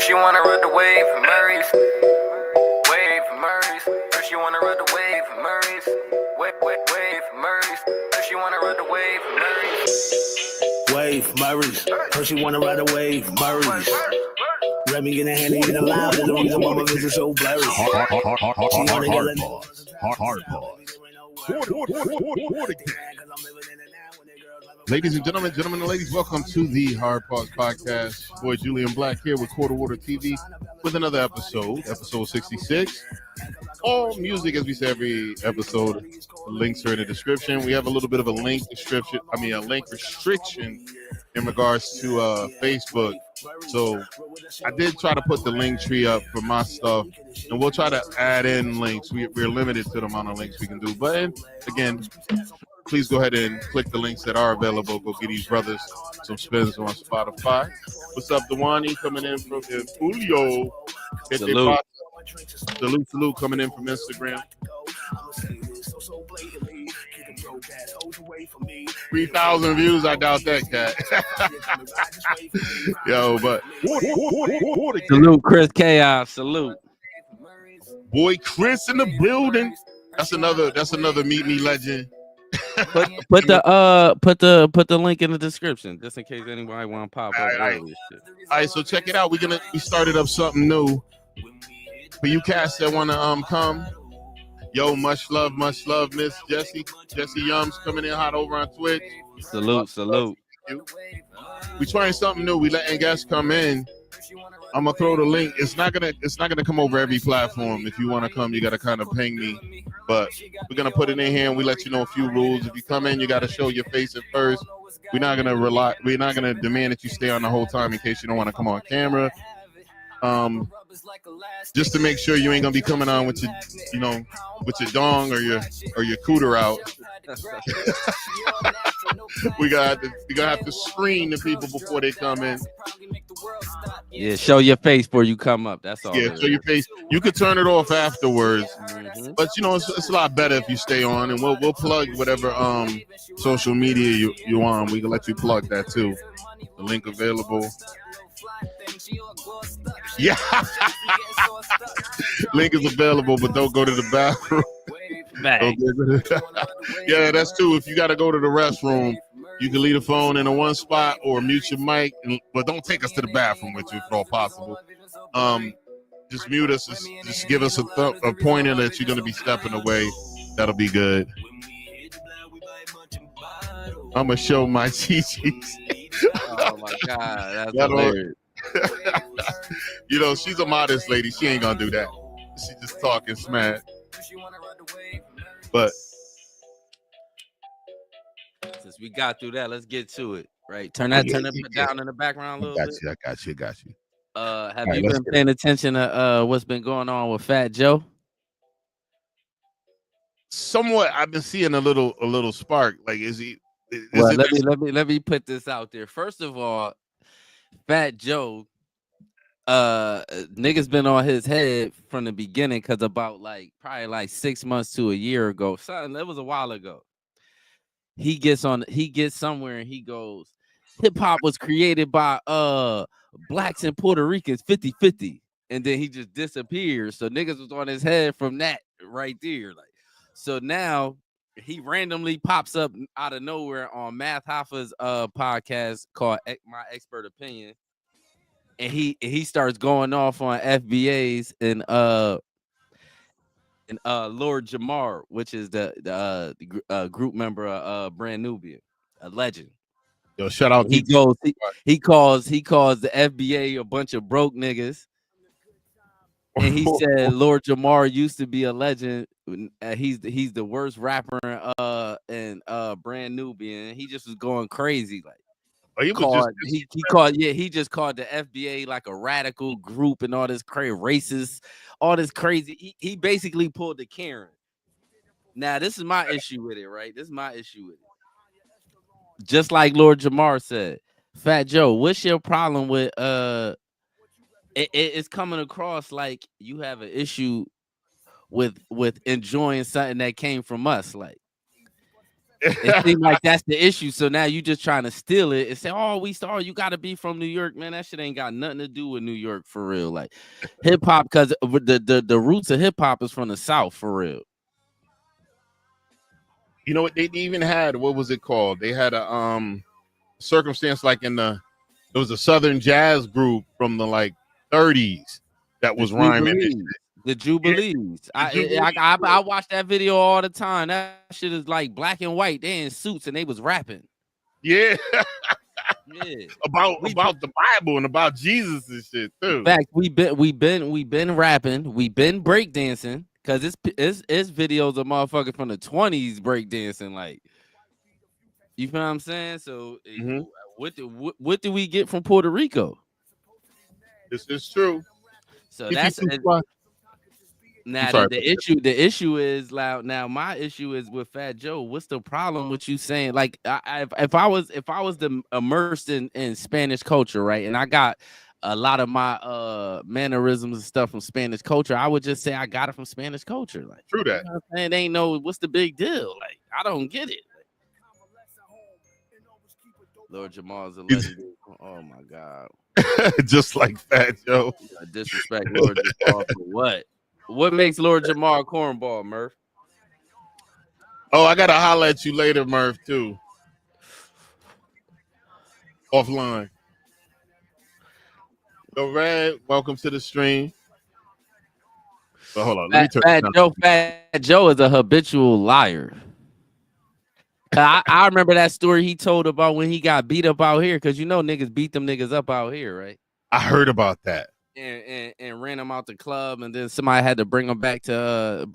First you wanna ride the wave, Murray's. Wave, Murray's. First you wanna ride the wave, Murray's. Wave, Murray's. First you wanna ride the wave, Murray's. Wave, Murray's. First you wanna ride a wave, Murray's. Let me get a hand and get loud. There's a reason why my vision so blurry. Hard pause. Ladies and gentlemen and ladies, welcome to the Hard Pause Podcast. Boy Julian Black here with Quarter Water TV with another episode 66. All music, as we say every episode, the links are in the description. We have a little bit of a link restriction in regards to Facebook. So I did try to put the link tree up for my stuff, and we'll try to add in links. We're limited to the amount of links we can do. But again, please go ahead and click the links that are available. Go get these brothers some spins on Spotify. What's up, Dewani, coming in from Julio? Salute coming in from Instagram. 3,000 views, I doubt that, cat. Yo, but salute Chris Chaos, salute. Boy Chris in the building. That's another Meet Me legend. Put the link in the description just in case anybody want to pop up. All right, so check it out. We started up something new for you cats that want to come. Yo, much love, Miss Jesse Yums coming in hot over on Twitch. Salute. We trying something new. We letting guests come in. I'm gonna throw the link. It's not gonna come over every platform. If you want to come, you gotta kind of ping me. But we're gonna put it in here and we let you know a few rules. If you come in, you gotta show your face at first. We're not gonna demand that you stay on the whole time in case you don't want to come on camera. Just to make sure you ain't gonna be coming on with your dong or your cooter out. we gonna have to screen the people before they come in. Yeah, show your face before you come up. That's all. Yeah, show your face. You could turn it off afterwards, but it's a lot better if you stay on, and we'll plug whatever social media you on. We can let you plug that too. The link available. Yeah, link is available, but don't go to the bathroom. Yeah, that's true. If you got to go to the restroom, you can leave the phone in a one spot or mute your mic, but don't take us to the bathroom with you if at all possible. Just mute us. Just give us a pointer that you're going to be stepping away. That'll be good. I'm going to show my cheese. Oh, my God. That's hilarious. She's a modest lady. She ain't gonna do that. She just talking smack. But since we got through that, let's get to it. Right, turn that down in the background a little bit. I got you. Have you been paying attention to what's been going on with Fat Joe? Somewhat. I've been seeing a little spark. Like, let me put this out there. First of all, Fat Joe, niggas been on his head from the beginning because about probably 6 months to a year ago, something that was a while ago. He gets somewhere and he goes, hip hop was created by blacks and Puerto Ricans 50-50, and then he just disappears. So niggas was on his head from that right there. So now he randomly pops up out of nowhere on Math Hoffa's podcast called My Expert Opinion, and he starts going off on FBAs and Lord Jamar, which is the group member of Brand Nubian, a legend. Yo, shout out. He calls the FBA a bunch of broke niggas. And he said Lord Jamar used to be a legend. He's the worst rapper in Brand Nubian. He just was going crazy. He just called the FBA like a radical group and all this crazy racist, all this crazy. He basically pulled the Karen. Now this is my issue with it, right? Just like Lord Jamar said, Fat Joe, what's your problem with it's coming across like you have an issue with enjoying something that came from us. Like, It seemed like that's the issue. So now you just trying to steal it and say, "Oh, you got to be from New York, man." That shit ain't got nothing to do with New York for real. Like hip hop, because the roots of hip hop is from the South for real. You know what? They even had, what was it called? They had a circumstance like there was a Southern jazz group from the like 30s that The was rhyming. Jubilees. The Yeah, Jubilees. the Jubilee. I watch that video all the time. That shit is like black and white. They in suits and they was rapping. Yeah, Yeah. about the Bible and about Jesus and shit too. In fact, we been rapping, we been breakdancing, because it's videos of motherfuckers from the 20s breakdancing. Like, you feel what I'm saying? So Mhm. what do we get from Puerto Rico? This is true. So If that's you too far- now sorry, the issue is loud. Now my issue is with Fat Joe. What's the problem with you saying, like, if I was immersed in Spanish culture, right, and I got a lot of my mannerisms and stuff from Spanish culture, I would just say I got it from Spanish culture. Like, True that. you know what I'm saying? They ain't no what's the big deal. Like, I don't get it. Lord Jamal's a legend. Oh my God. Just like Fat Joe. I disrespect Lord Jamal for what? What makes Lord Jamal cornball, Murph? Oh, I gotta holler at you later, Murph, too. Offline. So Red, welcome to the stream. But hold on, let me turn it down. Fat Joe is a habitual liar. I remember that story he told about when he got beat up out here, because you know niggas beat them niggas up out here, right? I heard about that. And ran him out the club, and then somebody had to bring him back to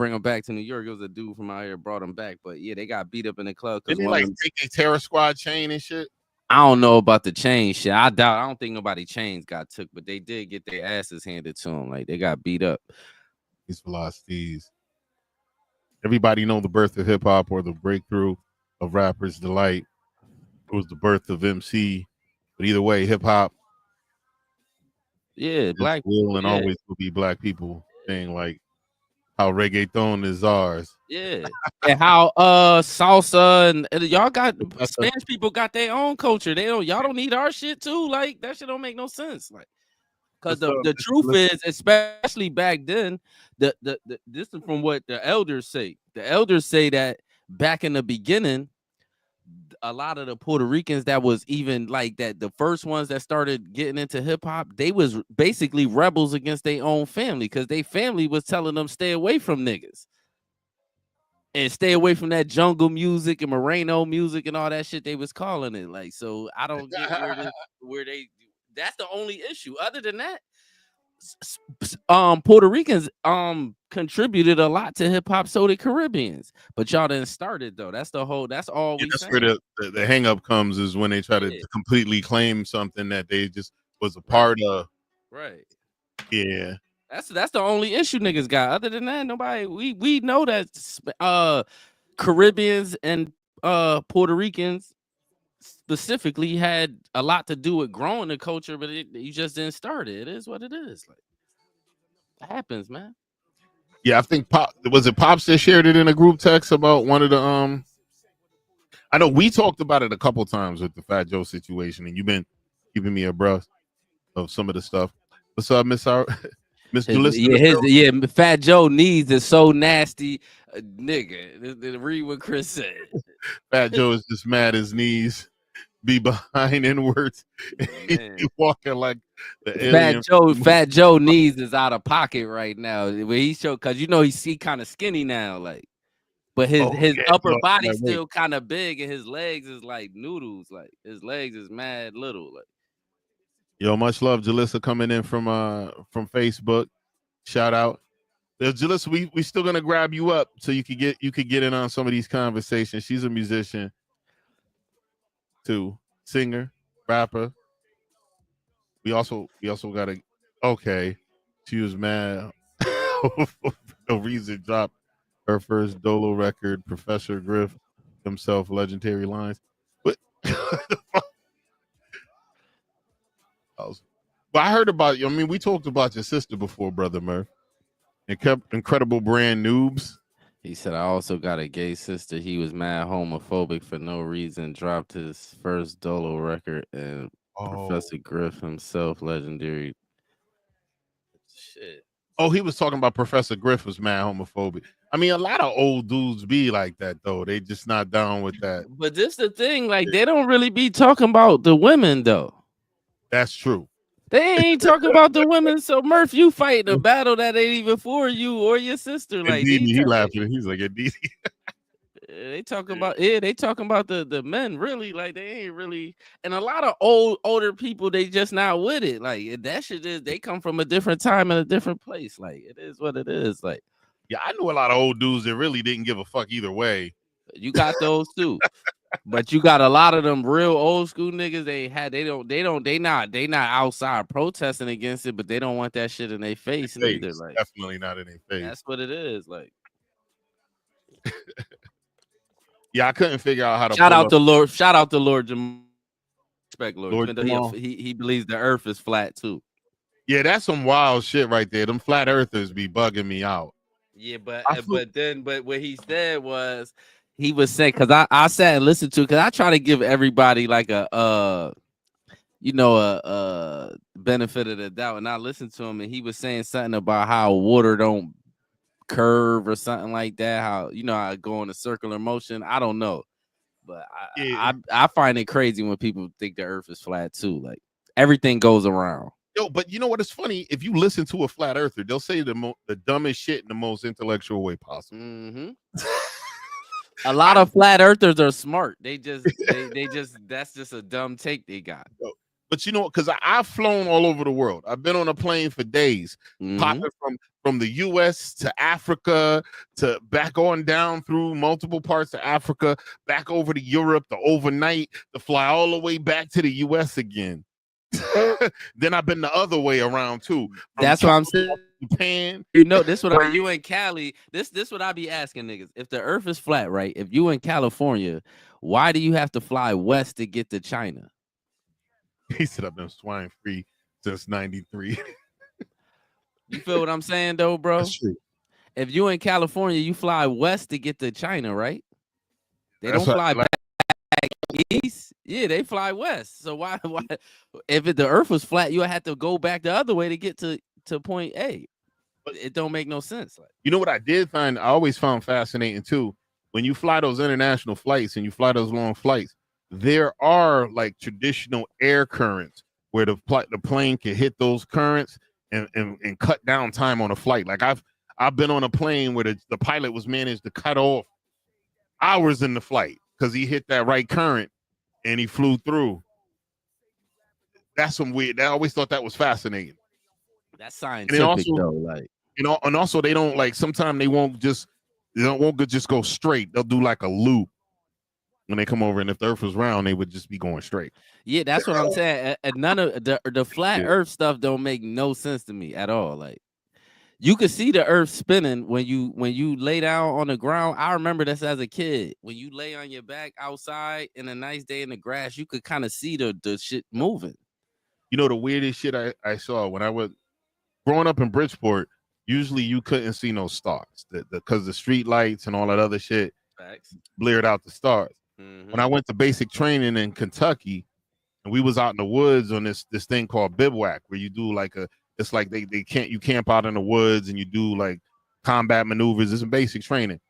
New York. It was a dude from out here brought him back, but yeah, they got beat up in the club because Didn't they like take a Terror Squad chain and shit? I don't know about the chain shit. I don't think nobody chains got took, but they did get their asses handed to them. Like, they got beat up. These velocities. Everybody know the birth of hip hop or the breakthrough of rappers' delight. It was the birth of MC. But either way, hip hop. Yeah, black will and always will be black people saying like how reggaeton is ours. Yeah. And how salsa and y'all got Spanish people got their own culture. Y'all don't need our shit too. Like, that shit don't make no sense. Like, because the truth is, especially back then, this is from what the elders say. The elders say that back in the beginning, a lot of the Puerto Ricans that was even like that, the first ones that started getting into hip hop, they was basically rebels against their own family, because their family was telling them stay away from niggas and stay away from that jungle music and Moreno music and all that shit they was calling it. Like, so I don't get where they. That's the only issue. Other than that, Puerto Ricans contributed a lot to hip hop, so did Caribbeans. But y'all didn't start it though. That's all we that's saying. where the hang up comes, is when they try to completely claim something that they just was a part of. Right. Yeah. That's the only issue niggas got. Other than that, nobody. We know that Caribbeans and Puerto Ricans specifically had a lot to do with growing the culture, but you just didn't start it. It is what it is. Like, it happens, man. Yeah, I think was it Pops that shared it in a group text about one of the I know we talked about it a couple times with the Fat Joe situation, and you've been keeping me abreast of some of the stuff. What's up, Miss Jalissa? Fat Joe knees is so nasty, nigga. Read what Chris said. Fat Joe is just mad his knees be behind inwards. He walking like the alien. Fat Joe knees is out of pocket right now. Where he showed, because you know he's kind of skinny now, like, but his upper body's still kind of big, and his legs is like noodles. Like, his legs is mad little. Like, yo, much love, Jalissa, coming in from Facebook. Shout out. Jalissa, we still gonna grab you up so you could get in on some of these conversations. She's a musician too, singer, rapper. We also got she was mad. No reason dropped her first Dolo record, Professor Griff himself, legendary lines. But I heard about you. I mean, we talked about your sister before, Brother Murph. Incredible brand noobs. He said, I also got a gay sister. He was mad homophobic for no reason. Dropped his first Dolo record. And Oh, Professor Griff himself, legendary. Shit. oh, he was talking about Professor Griff was mad homophobic. I mean, a lot of old dudes be like that though. They just not down with that. But this the thing, like they don't really be talking about the women though. That's true. They ain't talking about the women. So Murph, you fighting a battle that ain't even for you or your sister. Like Indeed, he laughing. He's like, indeed. they talking about they talking about the men really. Like they ain't really, and a lot of older people they just not with it. Like that shit is they come from a different time and a different place. Like it is what it is. Like Yeah, I knew a lot of old dudes that really didn't give a fuck either way. you got those too. But you got a lot of them real old school niggas. They not outside protesting against it, but they don't want that shit in their face neither. Like Definitely not in their face. that's what it is. Like yeah, I couldn't figure out how to shout out to Lord Jamal. Respect Lord. Lord Even though Jamal. he believes the earth is flat too. Yeah, that's some wild shit right there. Them flat earthers be bugging me out. Yeah, but what he said was he was saying because I sat and listened to because I try to give everybody like a benefit of the doubt, and I listened to him and he was saying something about how water don't curve or something like that. How how it go in a circular motion. I don't know, but I find it crazy when people think the earth is flat too. Like everything goes around. Yo, but you know what? It's funny. If you listen to a flat earther, they'll say the dumbest shit in the most intellectual way possible. Mm-hmm. A lot of flat earthers are smart. They just that's just a dumb take they got. But you know, because I've flown all over the world. I've been on a plane for days, popping from the U.S. to Africa to back on down through multiple parts of Africa, back over to Europe, to overnight, to fly all the way back to the U.S. again. Then I've been the other way around too. That's what I'm saying. Japan. This what you in Cali. This what I be asking niggas. If the earth is flat, right? If you in California, why do you have to fly west to get to China? He said I've been swine free since '93. You feel what I'm saying though, bro? That's true. If you in California, you fly west to get to China, right? They don't fly back east. Yeah, they fly west. So why if the earth was flat, you would have to go back the other way to get to point A. But it don't make no sense. Like, you know what I did find? I always found fascinating too. When you fly those international flights and you fly those long flights, there are like traditional air currents where the plane can hit those currents and cut down time on a flight. Like I've been on a plane where the pilot was managed to cut off hours in the flight because he hit that right current and he flew through. That's some weird. I always thought that was fascinating. That's scientific though, like and also they don't like sometimes they won't just go straight. They'll do like a loop when they come over, and if the earth was round, they would just be going straight. Yeah, that's what I'm saying. And none of the flat earth stuff don't make no sense to me at all. Like you could see the earth spinning when you lay down on the ground. I remember this as a kid. When you lay on your back outside in a nice day in the grass, you could kind of see the shit moving. You know the weirdest shit I saw when I was growing up in Bridgeport, usually you couldn't see no stars because the street lights and all that other shit bleared out the stars. Mm-hmm. When I went to basic training in Kentucky, and we was out in the woods on this thing called bivouac, where you do like it's like you camp out in the woods and you do like combat maneuvers. It's basic training.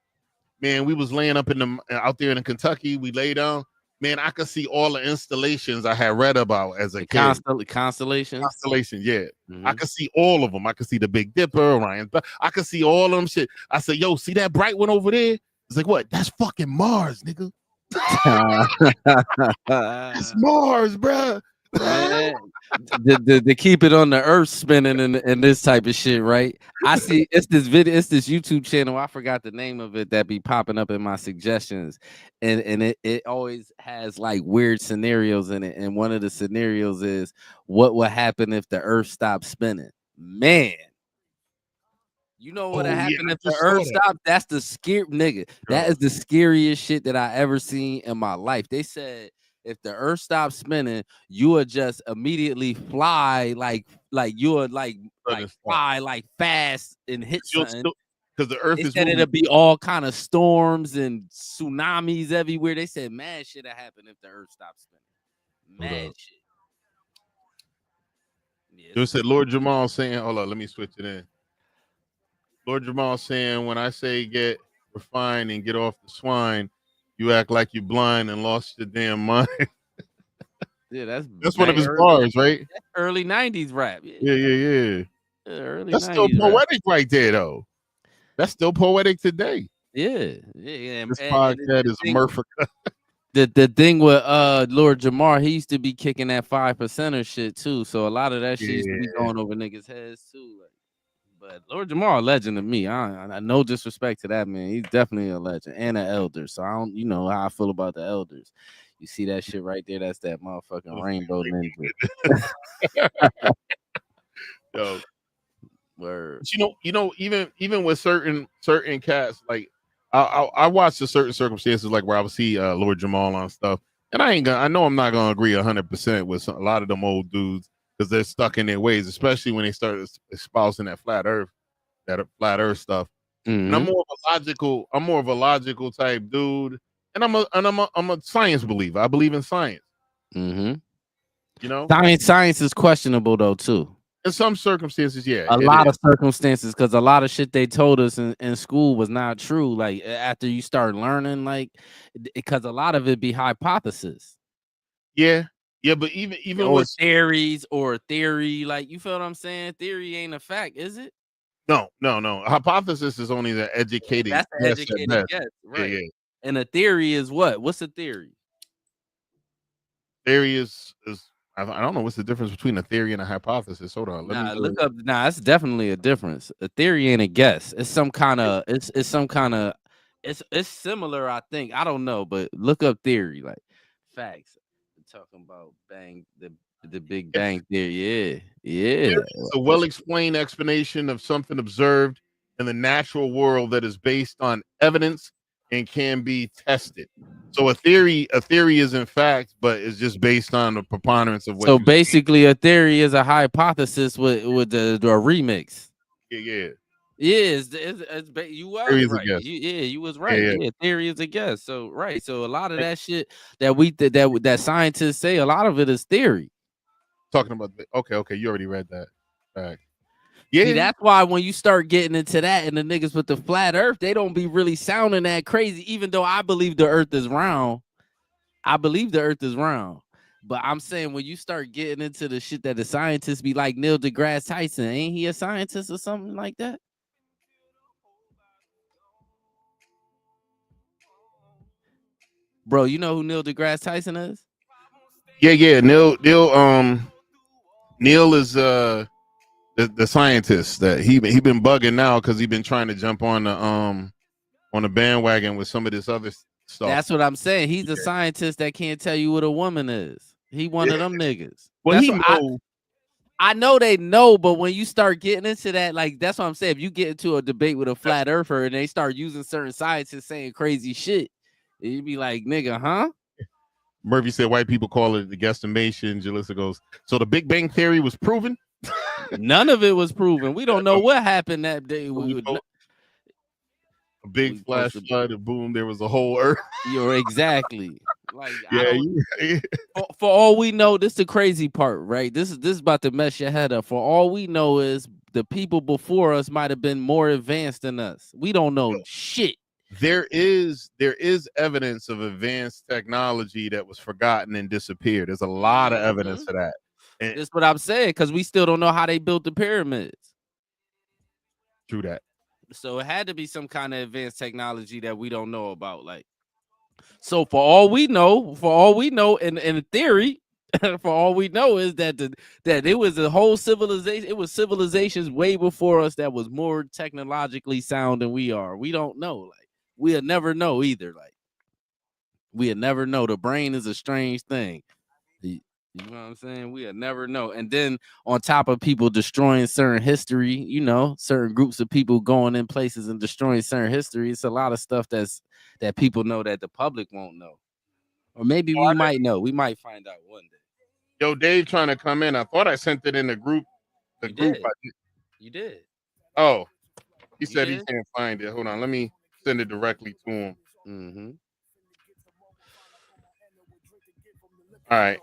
Man, we was laying up out there in Kentucky. We lay down. Man, I could see all the installations I had read about as a kid. Constellations? Constellations, yeah. Mm-hmm. I could see all of them. I could see the Big Dipper, Orion. I could see all of them shit. I said, yo, see that bright one over there? It's like, what? That's fucking Mars, nigga. It's Mars, bro. To keep it on the earth spinning and this type of shit, right? I see it's this YouTube channel. I forgot the name of it that be popping up in my suggestions, and it always has like weird scenarios in it. And one of the scenarios is what would happen if the earth stopped spinning. Man, you know what would happen if the earth stopped? That's the scary nigga. That is the scariest shit that I ever seen in my life. They said if the earth stops spinning, you would just immediately fly like you would like fly like fast and hit something. because the Earth They is said moving. it'll be all kind of storms and tsunamis everywhere. They said mad shit will happen if the Earth stops spinning. Mad shit. Yeah, it said Lord Jamal saying, hold on, let me switch it in. Lord Jamal saying, when I say get refined and get off the swine, you act like you're blind and lost your damn mind. Yeah, That's one of his bars, right? early 90s rap. Yeah. Early That's still 90s rap. poetic right there, though. That's still poetic today. Yeah. This podcast is a Murphy. The thing with Lord Jamar, he used to be kicking that 5%er shit too. So a lot of that shit used to be going over niggas' heads too. Like, but Lord Jamar, a legend to me. I no disrespect to that man. He's definitely a legend and an elder. So I don't, you know how I feel about the elders. You see that shit right there? That's that motherfucking rainbow ninja. Yo, Word. but even with certain cats, like I watched the certain circumstances, like where I would see Lord Jamal on stuff, and I know I'm not gonna agree 100% with a lot of them old dudes because they're stuck in their ways, especially when they start espousing that flat Earth stuff. Mm-hmm. And I'm more of a logical type dude, and I'm a science believer. I believe in science. Mm-hmm. You know, science is questionable though too. In some circumstances, yeah, a lot of circumstances, because a lot of shit they told us in school was not true. Like after you start learning, like because a lot of it be hypothesis. Yeah, but even or with theories or theory, like you feel what I'm saying? Theory ain't a fact, is it? No. A hypothesis is only the educated. That's the educated guess, right? Yeah. And a theory is what? What's a theory? Theory is I don't know what's the difference between a theory and a hypothesis. Hold on, let me look up. That's definitely a difference. A theory ain't a guess. It's some kind of. It's some kind of. It's similar, I think. I don't know, but look up theory, like facts. We're talking about the Big Bang Theory. Yeah. It's a well-explained explanation of something observed in the natural world that is based on evidence and can be tested. So a theory is in fact, but it's just based on the preponderance of what. So basically, a theory is a hypothesis with the remix. Yeah. It's you was right. You was right. Yeah, theory is a guess. So right. So a lot of that shit that scientists say, a lot of it is theory. Talking about okay, you already read that. Right. Yeah. See, that's why when you start getting into that and the niggas with the flat earth, they don't be really sounding that crazy, even though I believe the earth is round. But I'm saying when you start getting into the shit that the scientists be like Neil deGrasse Tyson, ain't he a scientist or something like that? Bro, you know who Neil deGrasse Tyson is? Yeah. Neil is the scientist that he been bugging now because he been trying to jump on the bandwagon with some of this other stuff. That's what I'm saying. He's a scientist that can't tell you what a woman is. He one of them niggas. Well, I know they know, but when you start getting into that, like that's what I'm saying. If you get into a debate with a flat earther and they start using certain scientists saying crazy shit, you be like, nigga, huh? Murphy said white people call it the guesstimation. Jalissa goes, so the Big Bang Theory was proven? None of it was proven. We don't know what happened that day. A big flash flood and boom, there was a whole earth. You're exactly. Like yeah. For all we know, this is the crazy part, right? This is about to mess your head up. For all we know is the people before us might have been more advanced than us. We don't know shit. There is evidence of advanced technology that was forgotten and disappeared. There's a lot of evidence of that. And that's what I'm saying, because we still don't know how they built the pyramids. True that. So it had to be some kind of advanced technology that we don't know about. Like, so for all we know, in theory, for all we know is that it was a whole civilization. It was civilizations way before us that was more technologically sound than we are. We don't know. Like, we'll never know either. Like, we'll never know. The brain is a strange thing. You know what I'm saying? We'll never know. And then on top of people destroying certain history, certain groups of people going in places and destroying certain history, it's a lot of stuff that people know that the public won't know. Or maybe we might know. We might find out one day. Yo, Dave trying to come in. I thought I sent it in the group. You did. Oh. He said he can't find it. Hold on, let me send it directly to him. Mm-hmm. All right.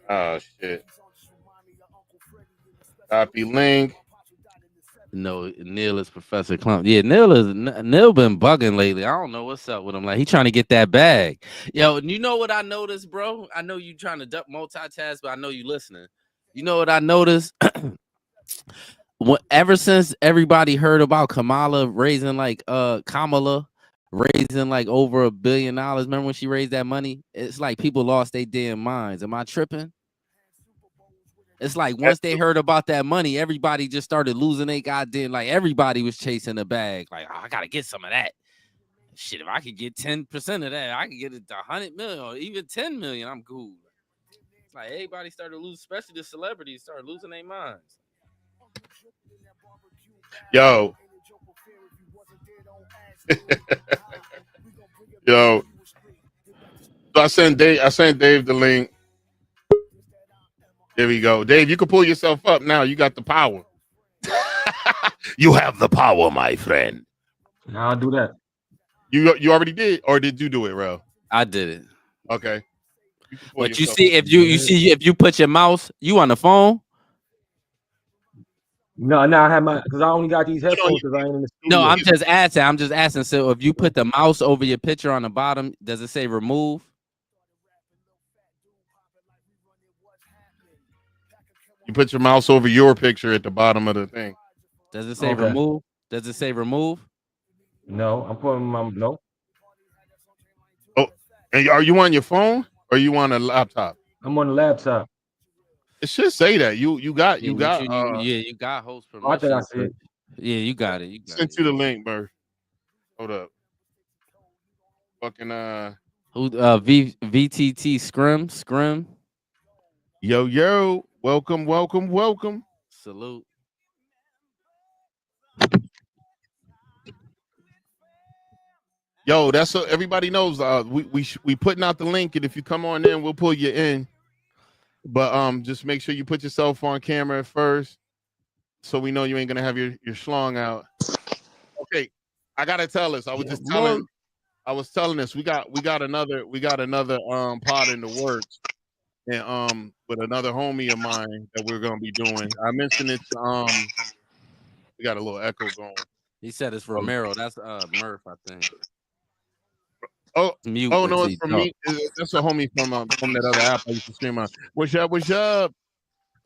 Oh shit. Copy link. No, Neil is Professor Clump. Yeah, Neil been bugging lately. I don't know what's up with him. Like he trying to get that bag. Yo, you know what I noticed, bro? I know you trying to multitask, but I know you listening. You know what I noticed? Ever since everybody heard about Kamala raising like over $1 billion. Remember when she raised that money? It's like people lost their damn minds. Am I tripping? It's like once they heard about that money, everybody just started losing their goddamn, like everybody was chasing the bag. Like, oh, I gotta get some of that. Shit, if I could get 10% of that, I could get it to 100 million or even 10 million. I'm cool. It's like everybody started losing, especially the celebrities started losing their minds. Yo. Yo. So I sent Dave the link. There we go. Dave, you can pull yourself up now. You got the power. You have the power, my friend. I'll do that. You already did, or did you do it, Rel? I did it. Okay. But you see, if you put your mouse, you on the phone. No, I have because I only got these headphones because I ain't in the studio. No, I'm just asking. So if you put the mouse over your picture on the bottom, does it say remove? You put your mouse over your picture at the bottom of the thing. Does it say remove? Does it say remove? No, I'm putting my no. Oh, and are you on your phone or are you on a laptop? I'm on the laptop. It should say that you got you got host permission. I think I see it. Yeah, you got it. Sent you the link, bro. Hold up. Fucking who VTT Scrim. Yo, welcome. Salute. Yo, that's so everybody knows. We putting out the link, and if you come on in, we'll pull you in. But just make sure you put yourself on camera first, so we know you ain't gonna have your schlong out. Okay, I gotta tell this. I was telling this. We got another pod in the works, and with another homie of mine that we're gonna be doing. I mentioned it. We got a little echo going. He said it's Romero. That's Murph, I think. Oh no, it's from me. That's a homie from that other app I used to stream on. What's up?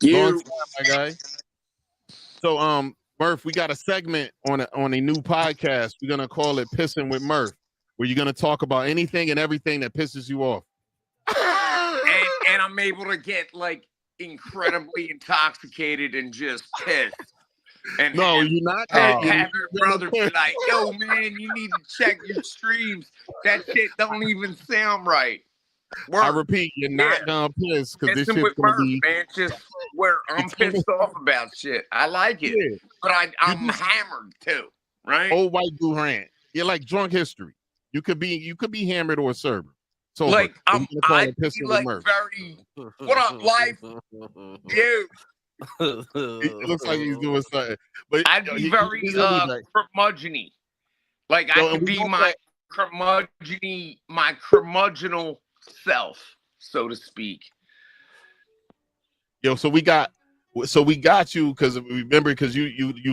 Long time, my guy. So Murph, we got a segment on a new podcast. We're gonna call it Pissing with Murph, where you're gonna talk about anything and everything that pisses you off. and I'm able to get like incredibly intoxicated and just pissed. And no, you're not. Have your brother be like, "Yo, man, you need to check your streams. That shit don't even sound right." I repeat, you're not gonna piss because this shit's gonna be. Man, just where I'm pissed off about shit. I like it, but I'm hammered too, right? Old white Durant. You're like drunk history. You could be hammered or sober. So like I be like very. What up, life, dude? It looks like he's doing something, but I'd be very curmudgeon-y. Like I could be my curmudgeonal self, so to speak. Yo, so we got you because you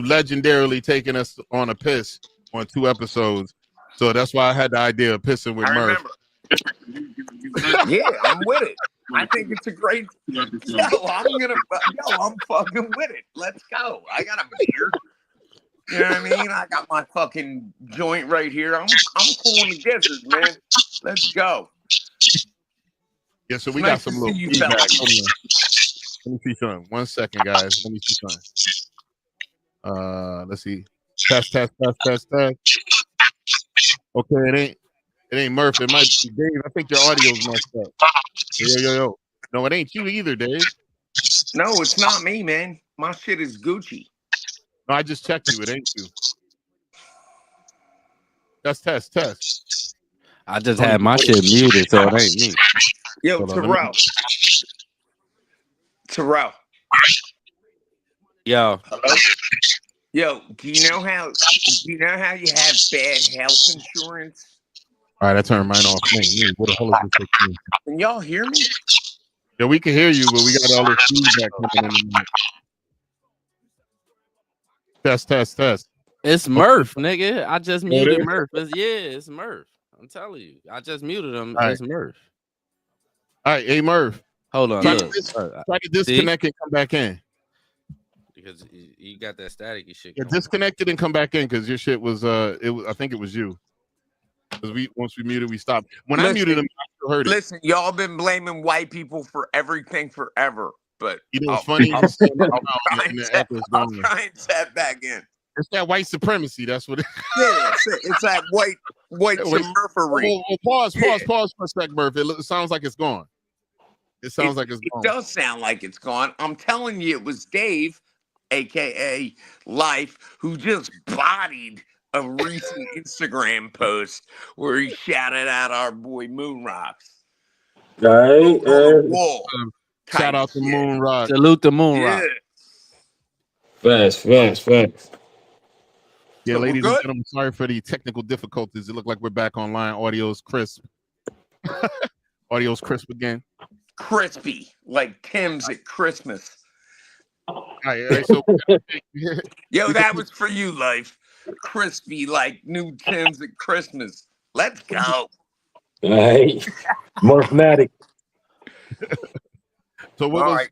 legendarily taken us on a piss on 2 episodes, so that's why I had the idea of pissing with Murph. Yeah, I'm with it. I think it's a great. I'm fucking with it. Let's go. I got a beer. You know what I mean? I got my fucking joint right here. I'm cool in the desert, man. Let's go. Yeah, so we got some little feedback. Let me see something. 1 second, guys. Let me see something. Let's see. Test. Okay, it ain't Murph. It might be Dave. I think your audio's messed up. Yo. No, it ain't you either, Dave. No, it's not me, man. My shit is Gucci. No, I just checked you. It ain't you. That's test. I just had my shit muted, so it ain't me. Yo, Terrell. Yo, Hello? Yo, do you know how you have bad health insurance? All right, I turned mine off. Man, what the hell is this? Can y'all hear me? Yeah, we can hear you, but we got all this feedback coming in the mic. Test. it's Murph, nigga. I just it muted is? Murph. It's Murph. I'm telling you. I just muted him. All right. It's Murph. All right, hey Murph. Hold on, Try look. to disconnect and come back in. Because you got that staticky shit. Yeah, disconnect it and come back in because your shit was I think it was you. Because once we muted, we stopped. When I muted him, I still heard it. Listen, y'all been blaming white people for everything forever, but You know what's funny? I'll try and tap back in. It's that white supremacy. That's what it is. Yeah, it's that white Smurfery. Pause for a sec, Murph. It sounds like it's gone. It sounds like it's gone. It does sound like it's gone. I'm telling you, it was Dave, aka Life, who just bodied a recent Instagram post where he shouted out our boy Moon Rocks. Right. Shout out to Moon Rock. Salute the Moon Rock. Fast. Yeah, So ladies and gentlemen, sorry for the technical difficulties. It looked like we're back online. Audio's crisp. Audio's crisp again. Crispy, like Tim's at Christmas. All right, so Yo, that was for you, Life. Crispy, like new Tim's at Christmas. Let's go. Right. Morphmatic. So what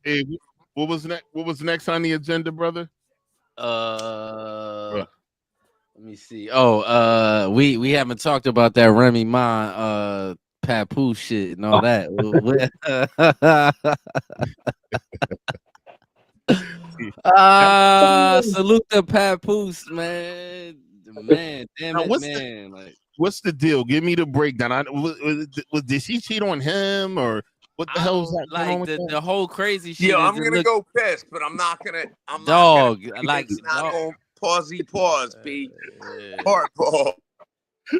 was next? What was next on the agenda, brother? Let me see. Oh, we haven't talked about that Remy Ma Papoose shit and all that. Salute the Papoose, man. Man, damn it, man. Like, what's the deal? Give me the breakdown. Did she cheat on him or what the hell is that? Like the whole crazy shit. Yeah, I'm gonna go piss, but I'm not gonna. Pause, B. Hardball.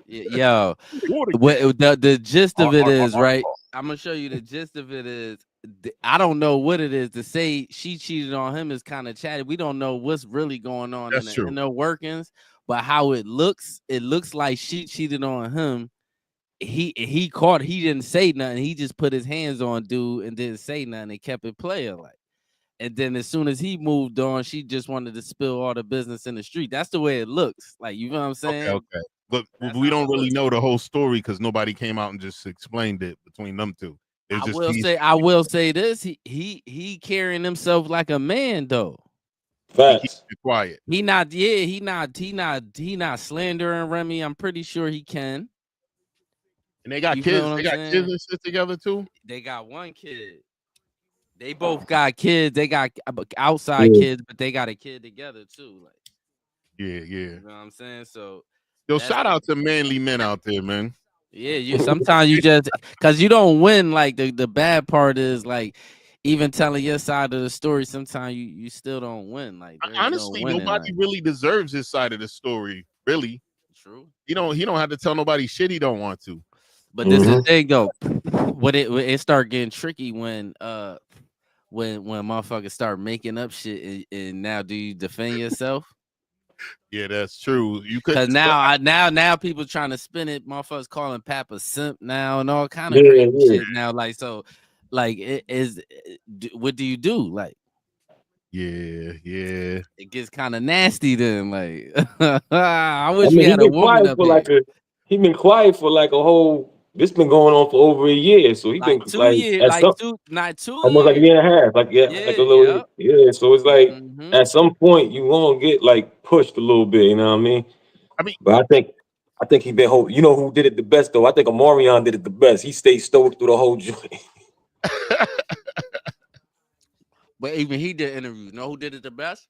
Yo, the gist of it is, right? I'm gonna show you the gist of it is. I don't know what it is to say she cheated on him is kind of chatty. We don't know what's really going on in the workings, but how it looks like she cheated on him. He didn't say nothing. He just put his hands on dude and didn't say nothing and kept it playing like. And then as soon as he moved on, she just wanted to spill all the business in the street. That's the way it looks. Like, you know what I'm saying? Okay. But we don't really know the whole story because nobody came out and just explained it between them two. I will say this: he carrying himself like a man, though. Facts. He quiet. He not slandering Remy. I'm pretty sure he can. And they got kids. They got kids and shit together too. They got one kid. They both got kids. They got outside kids, but they got a kid together too. Like, yeah. You know what I'm saying? So, shout out to manly men out there, man. Yeah, sometimes you just because you don't win. Like the bad part is like even telling your side of the story. Sometimes you still don't win. Like honestly, nobody really deserves his side of the story. Really, true. He don't have to tell nobody shit he don't want to. But this is the thing though. When it start getting tricky when motherfuckers start making up shit and now do you defend yourself? Yeah, that's true. You could because now people trying to spin it. Motherfuckers calling Pap a simp now and all kind of crazy shit now. Like so, like what do you do? Like, yeah, it gets kind of nasty. Then like, I wish we had a woman up there. He been quiet for like a whole. This been going on for over a year, so he been like 2 years, almost like a year and a half, like like a little So it's like at some point you gonna get like pushed a little bit, you know what I mean? But I think he been you know who did it the best though? I think Omarion did it the best. He stayed stoic through the whole joint. But even he did interviews. You know who did it the best?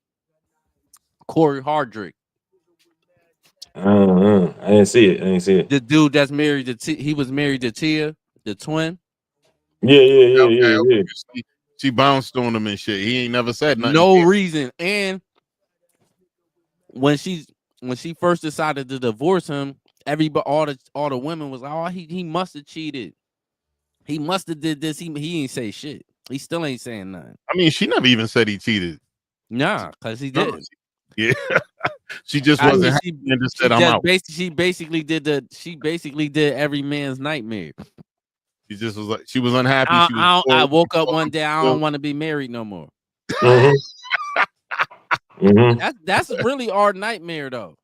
Corey Hardrick. I didn't see it. The dude that's married to he was married to Tia, the twin. Yeah. She bounced on him and shit. He ain't never said nothing. No reason. And when she first decided to divorce him, all the women was like, oh, he must have cheated. He must have did this. He ain't say shit. He still ain't saying nothing. I mean, she never even said he cheated. Nah, because he didn't. Yeah. She just wasn't happy and just said, I'm out. She basically did every man's nightmare. She just was like, she was unhappy. I woke up one day, I don't want to be married no more. That's really our nightmare though.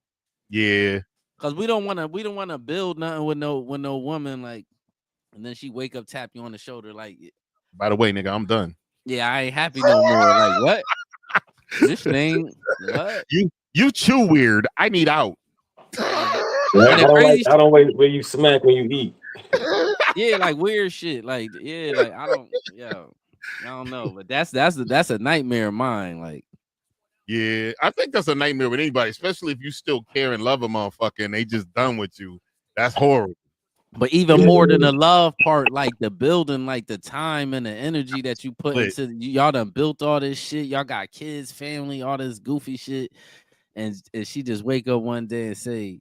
Yeah. Cause we don't want to build nothing with no woman, like, and then she wake up, tap you on the shoulder like, by the way, nigga, I'm done. Yeah, I ain't happy no more. Like, what? This thing, what? You chew weird. I need out. I don't wait where you smack when you eat. Yeah, like weird shit. Like, yeah, like I don't know, but that's a nightmare of mine. Like, yeah, I think that's a nightmare with anybody, especially if you still care and love a motherfucker and they just done with you. That's horrible. But even more than the love part, like the building, like the time and the energy that you put into y'all done built all this shit. Y'all got kids, family, all this goofy shit, and she just wake up one day and say,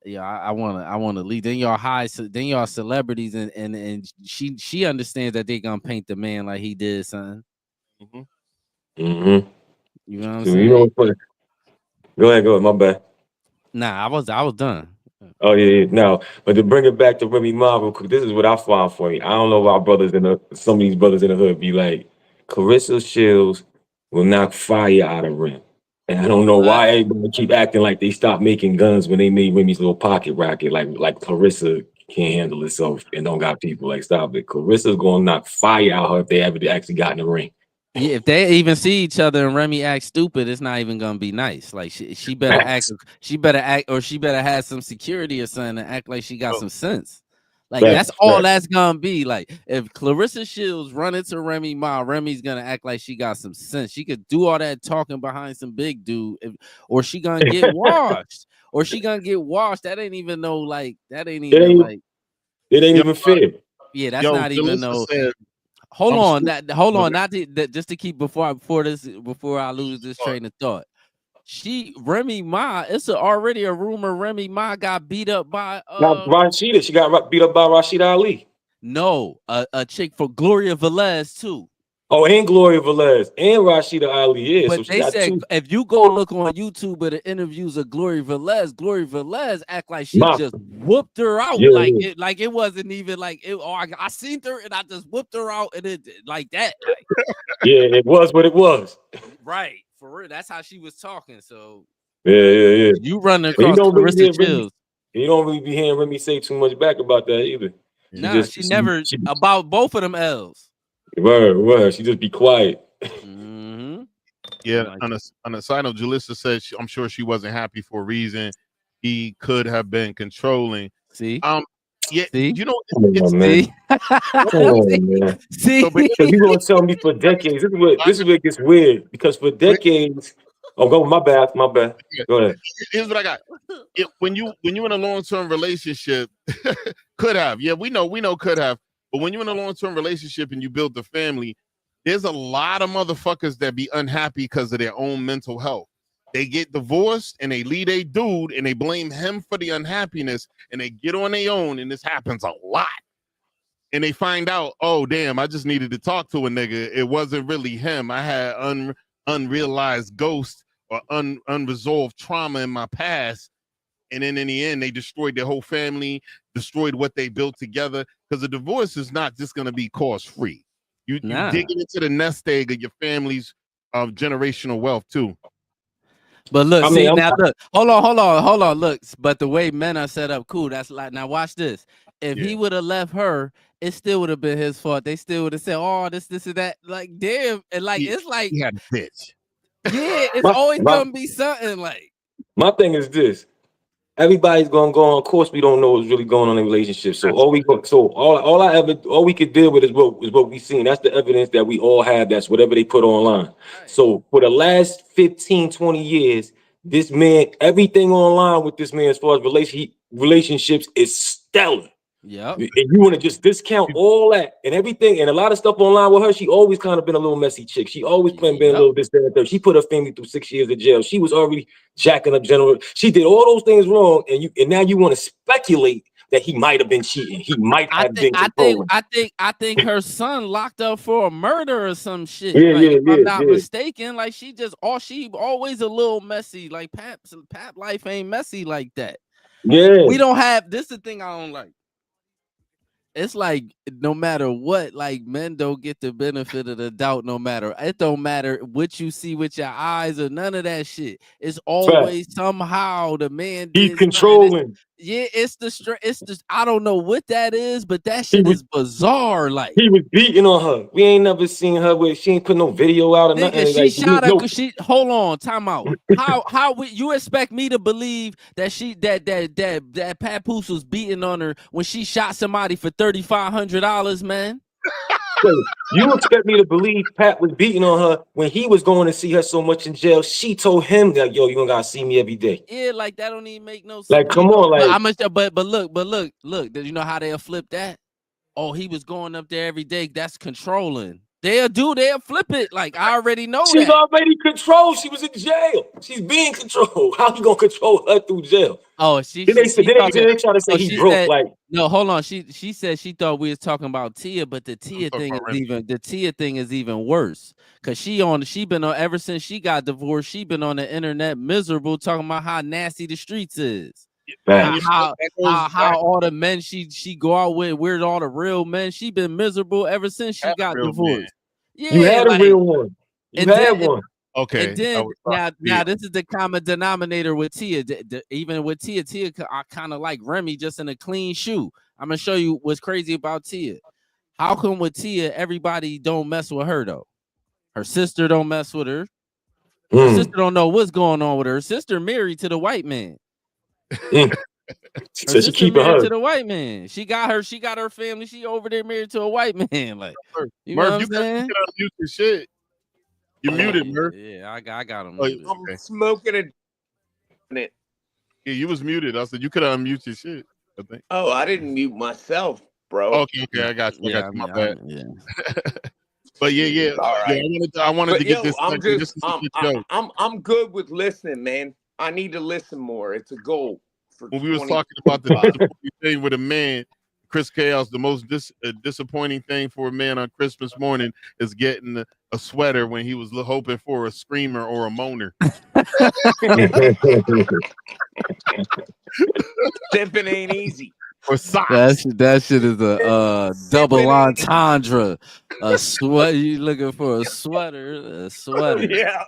"Yeah, I wanna leave." Then y'all then y'all celebrities, and she understands that they gonna paint the man like he did something. You know what I'm saying? You know what's funny? Go ahead. My bad. Nah, I was done. Oh yeah. Now, but to bring it back to Remy Ma, real quick, this is what I find funny. I don't know why some of these brothers in the hood be like, Clarissa Shields will knock fire out of Rem. And I don't know why everybody keep acting like they stopped making guns when they made Remy's little pocket rocket. Like Clarissa can't handle herself and don't got people. Like, stop it. Clarissa's gonna knock fire out her if they ever actually got in the ring. Yeah, if they even see each other and Remy act stupid, it's not even gonna be nice. Like she better act, or she better have some security or something and act like she got some sense. Like that's all that's gonna be. Like if Clarissa Shields run into Remy Ma, Remy's gonna act like she got some sense. She could do all that talking behind some big dude, or she gonna get washed, That ain't even no like. That ain't even like. It ain't even fair. Yeah, that's not even no. Hold on. Not just to keep before I lose this train of thought. Remy Ma, it's already a rumor Remy Ma got beat up by Rashida. She got beat up by Rashida Ali. No, a chick for Gloria Velez too. Oh, and Gloria Velez and Rashida Ali. Yeah, but so they said if you go look on YouTube at the interviews of Gloria Velez act like she just whooped her out like it wasn't even like it. Oh, I seen her and I just whooped her out and it like that. Like, yeah, it was what it was. Right, for real. That's how she was talking. So yeah. You run across Clarissa Shields. You don't really be hearing Remy say too much back about that either. She never about both of them L's. Word. She just be quiet. Yeah. On a side note, Jalissa said I'm sure she wasn't happy for a reason. He could have been controlling. See. Yeah. See? You know. Man. See. Because you gonna tell me for decades. This is where it gets weird. Because for decades. Oh, go. My bad. Go ahead. Here's what I got. When you in a long-term relationship, could have. Yeah, we know could have. But when you're in a long-term relationship and you build the family, there's a lot of motherfuckers that be unhappy because of their own mental health. They get divorced and they leave a dude and they blame him for the unhappiness and they get on their own, and this happens a lot. And they find out, oh damn, I just needed to talk to a nigga. It wasn't really him. I had unrealized ghosts or unresolved trauma in my past. And then in the end, they destroyed their whole family, destroyed what they built together. Because a divorce is not just going to be cost-free. You digging into the nest egg of your family's generational wealth too. But look, look, hold on, look. But the way men are set up, cool. That's like, now watch this. If he would have left her, it still would have been his fault. They still would have said, "Oh, this and that." Like, damn, and like it's like, he had a bitch. Yeah, it's always gonna be something like. My thing is this. Everybody's gonna go on. Of course, we don't know what's really going on in relationships. So all we could deal with is what we seen. That's the evidence that we all have. That's whatever they put online. Right. So for the last 15, 20 years, this man, everything online with this man as far as relationships is stellar. Yeah. And you want to just discount all that and everything and a lot of stuff online with her. She always kind of been a little messy chick. She always been a little this, that, and that. She put her family through 6 years of jail. She was already jacking up general. She did all those things wrong, and now you want to speculate that he might have been cheating. He might have been controlling. I think her son locked up for a murder or some shit. Yeah, like, if I'm not yeah. mistaken, like she always a little messy. Like Pap life ain't messy like that. Yeah. We don't have this. Is the thing I don't like. It's like no matter what, like men don't get the benefit of the doubt. No matter it don't matter what you see with your eyes or none of that shit. It's always somehow the man he's did controlling. It's the I don't know what that is, but that shit is bizarre. Like he was beating on her. We ain't never seen her with. She ain't put no video out or nothing. She like, shot her. She hold on, time out. How would you expect me to believe that that Papoose was beating on her when she shot somebody for $3,500, man? You expect me to believe Pat was beating on her when he was going to see her so much in jail? She told him that, yo, you don't gotta see me every day. Yeah, like that don't even make no sense. Like, come on, like but look. Did you know how they'll flip that? Oh, he was going up there every day. That's controlling. They'll flip it. Like I already know she's already controlled. She was in jail. She's being controlled. How he gonna control her through jail? Oh, they try to say he broke. Said, like no, hold on. She said she thought we was talking about Tia, but the Tia thing is even worse. Cause she been on ever since she got divorced. She been on the internet miserable, talking about how nasty the streets is. How all the men she go out with, where's all the real men? She been miserable ever since she got divorced. Yeah, you had a real one. You had one. Okay. And then now this is the common denominator with Tia. Even with Tia, I kind of like Remy just in a clean shoe. I'm gonna show you what's crazy about Tia. How come with Tia everybody don't mess with her though? Her sister don't mess with her. Her sister don't know what's going on with her. Her sister married to the white man. So she keep married her to the white man. She got her family. She over there married to a white man. Like you know what I'm saying? You can unmute your shit. You muted, Murph. Yeah, I got him. I'm smoking it. Yeah, you was muted. I said you could unmute your shit. I think. Oh, I didn't mute myself, bro. Okay, I got you. My bad. But yeah. All right. I wanted to get this. I'm good with listening, man. I need to listen more. It's a goal. When we was talking about the disappointing thing with a man, Chris Chaos, the most disappointing thing for a man on Christmas morning is getting a sweater when he was hoping for a screamer or a moaner. Sipping ain't easy. Or socks. That shit is a double entendre. A sweat. You looking for a sweater? A sweater. Yeah.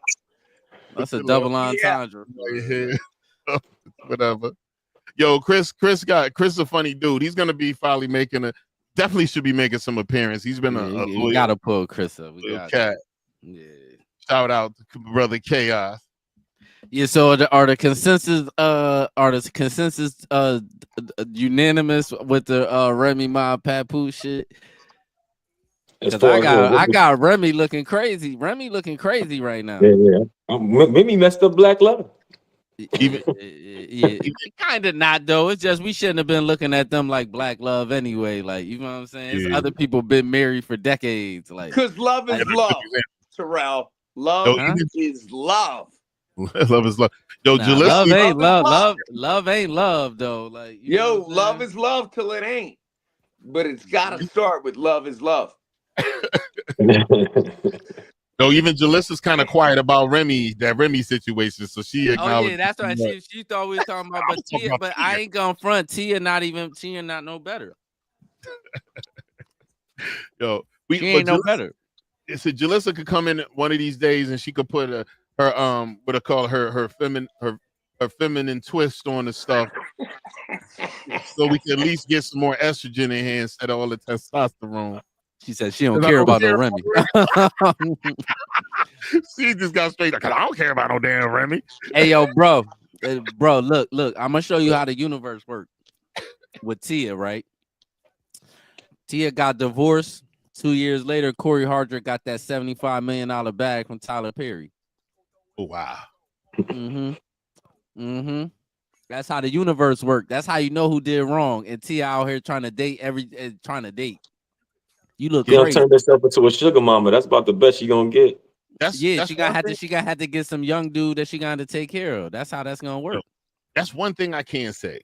That's a double entendre. Yeah. Whatever. Yo, Chris is a funny dude. He's gonna be finally definitely should be making some appearance. He's been we gotta pull Chris up. Cat. Yeah. Shout out to brother Chaos. Yeah, so are the consensus unanimous with the Remy Ma Papoose shit? Because I got Remy looking crazy. Remy looking crazy right now. Yeah. Maybe messed up Black Love. Kind of not though. It's just we shouldn't have been looking at them like Black Love anyway. Like you know what I'm saying? It's other people been married for decades. Like because love is love, Terrell. Love is love. Love is love. Yo, love ain't love. Love ain't love though. Like love is love till it ain't. But it's gotta start with love is love. No, even Jalissa's kind of quiet about that Remy situation. So she acknowledged. Oh yeah, that's right. She thought we were talking about, but I ain't gonna front. Tia not no better. Yo, she ain't no better. So Jalissa could come in one of these days and she could put her what I call her feminine twist on the stuff, so we can at least get some more estrogen in here instead of all the testosterone. She said she don't care about no Remy. She just got straight up. I don't care about no damn Remy. Hey, yo, bro, look. I'm gonna show you how the universe works with Tia, right? Tia got divorced. 2 years later, Corey Hardrick got that $75 million bag from Tyler Perry. Oh, wow. That's how the universe works. That's how you know who did wrong. And Tia out here trying to date. You look crazy. She turned herself into a sugar mama. That's about the best she gonna get. She gonna have to get some young dude that she gonna have to take care of. That's how that's gonna work. That's one thing I can say.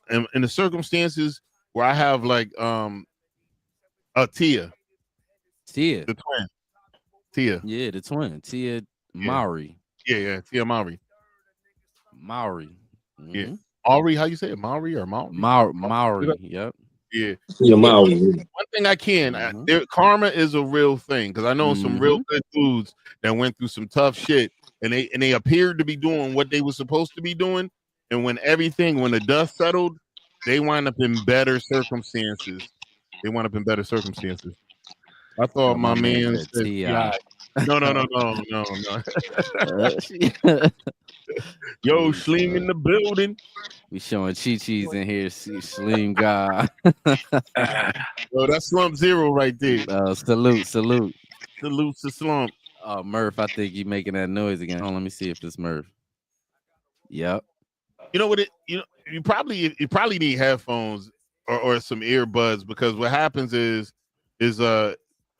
in the circumstances where I have like Tia, the twin, Tia, yeah, the twin, Tia yeah, Mowry, Tia Mowry, yeah, Maury, how you say it, Maury or Maury? Mowry, yep. Yeah. Yeah, One Maui. thing I can, karma is a real thing because I know some real good dudes that went through some tough shit, and they appeared to be doing what they were supposed to be doing, and when the dust settled, they wind up in better circumstances. I thought my man man said said T.I. T.I. No. Yo, Schleem in the building. We showing Chi-Chi's in here. Slim guy. Yo, that's Slump Zero right there. Salute. Salute to Slump. Oh, Murph, I think you making that noise again. Hold on, let me see if it's Murph. Yep. You know what you probably need headphones or some earbuds because what happens is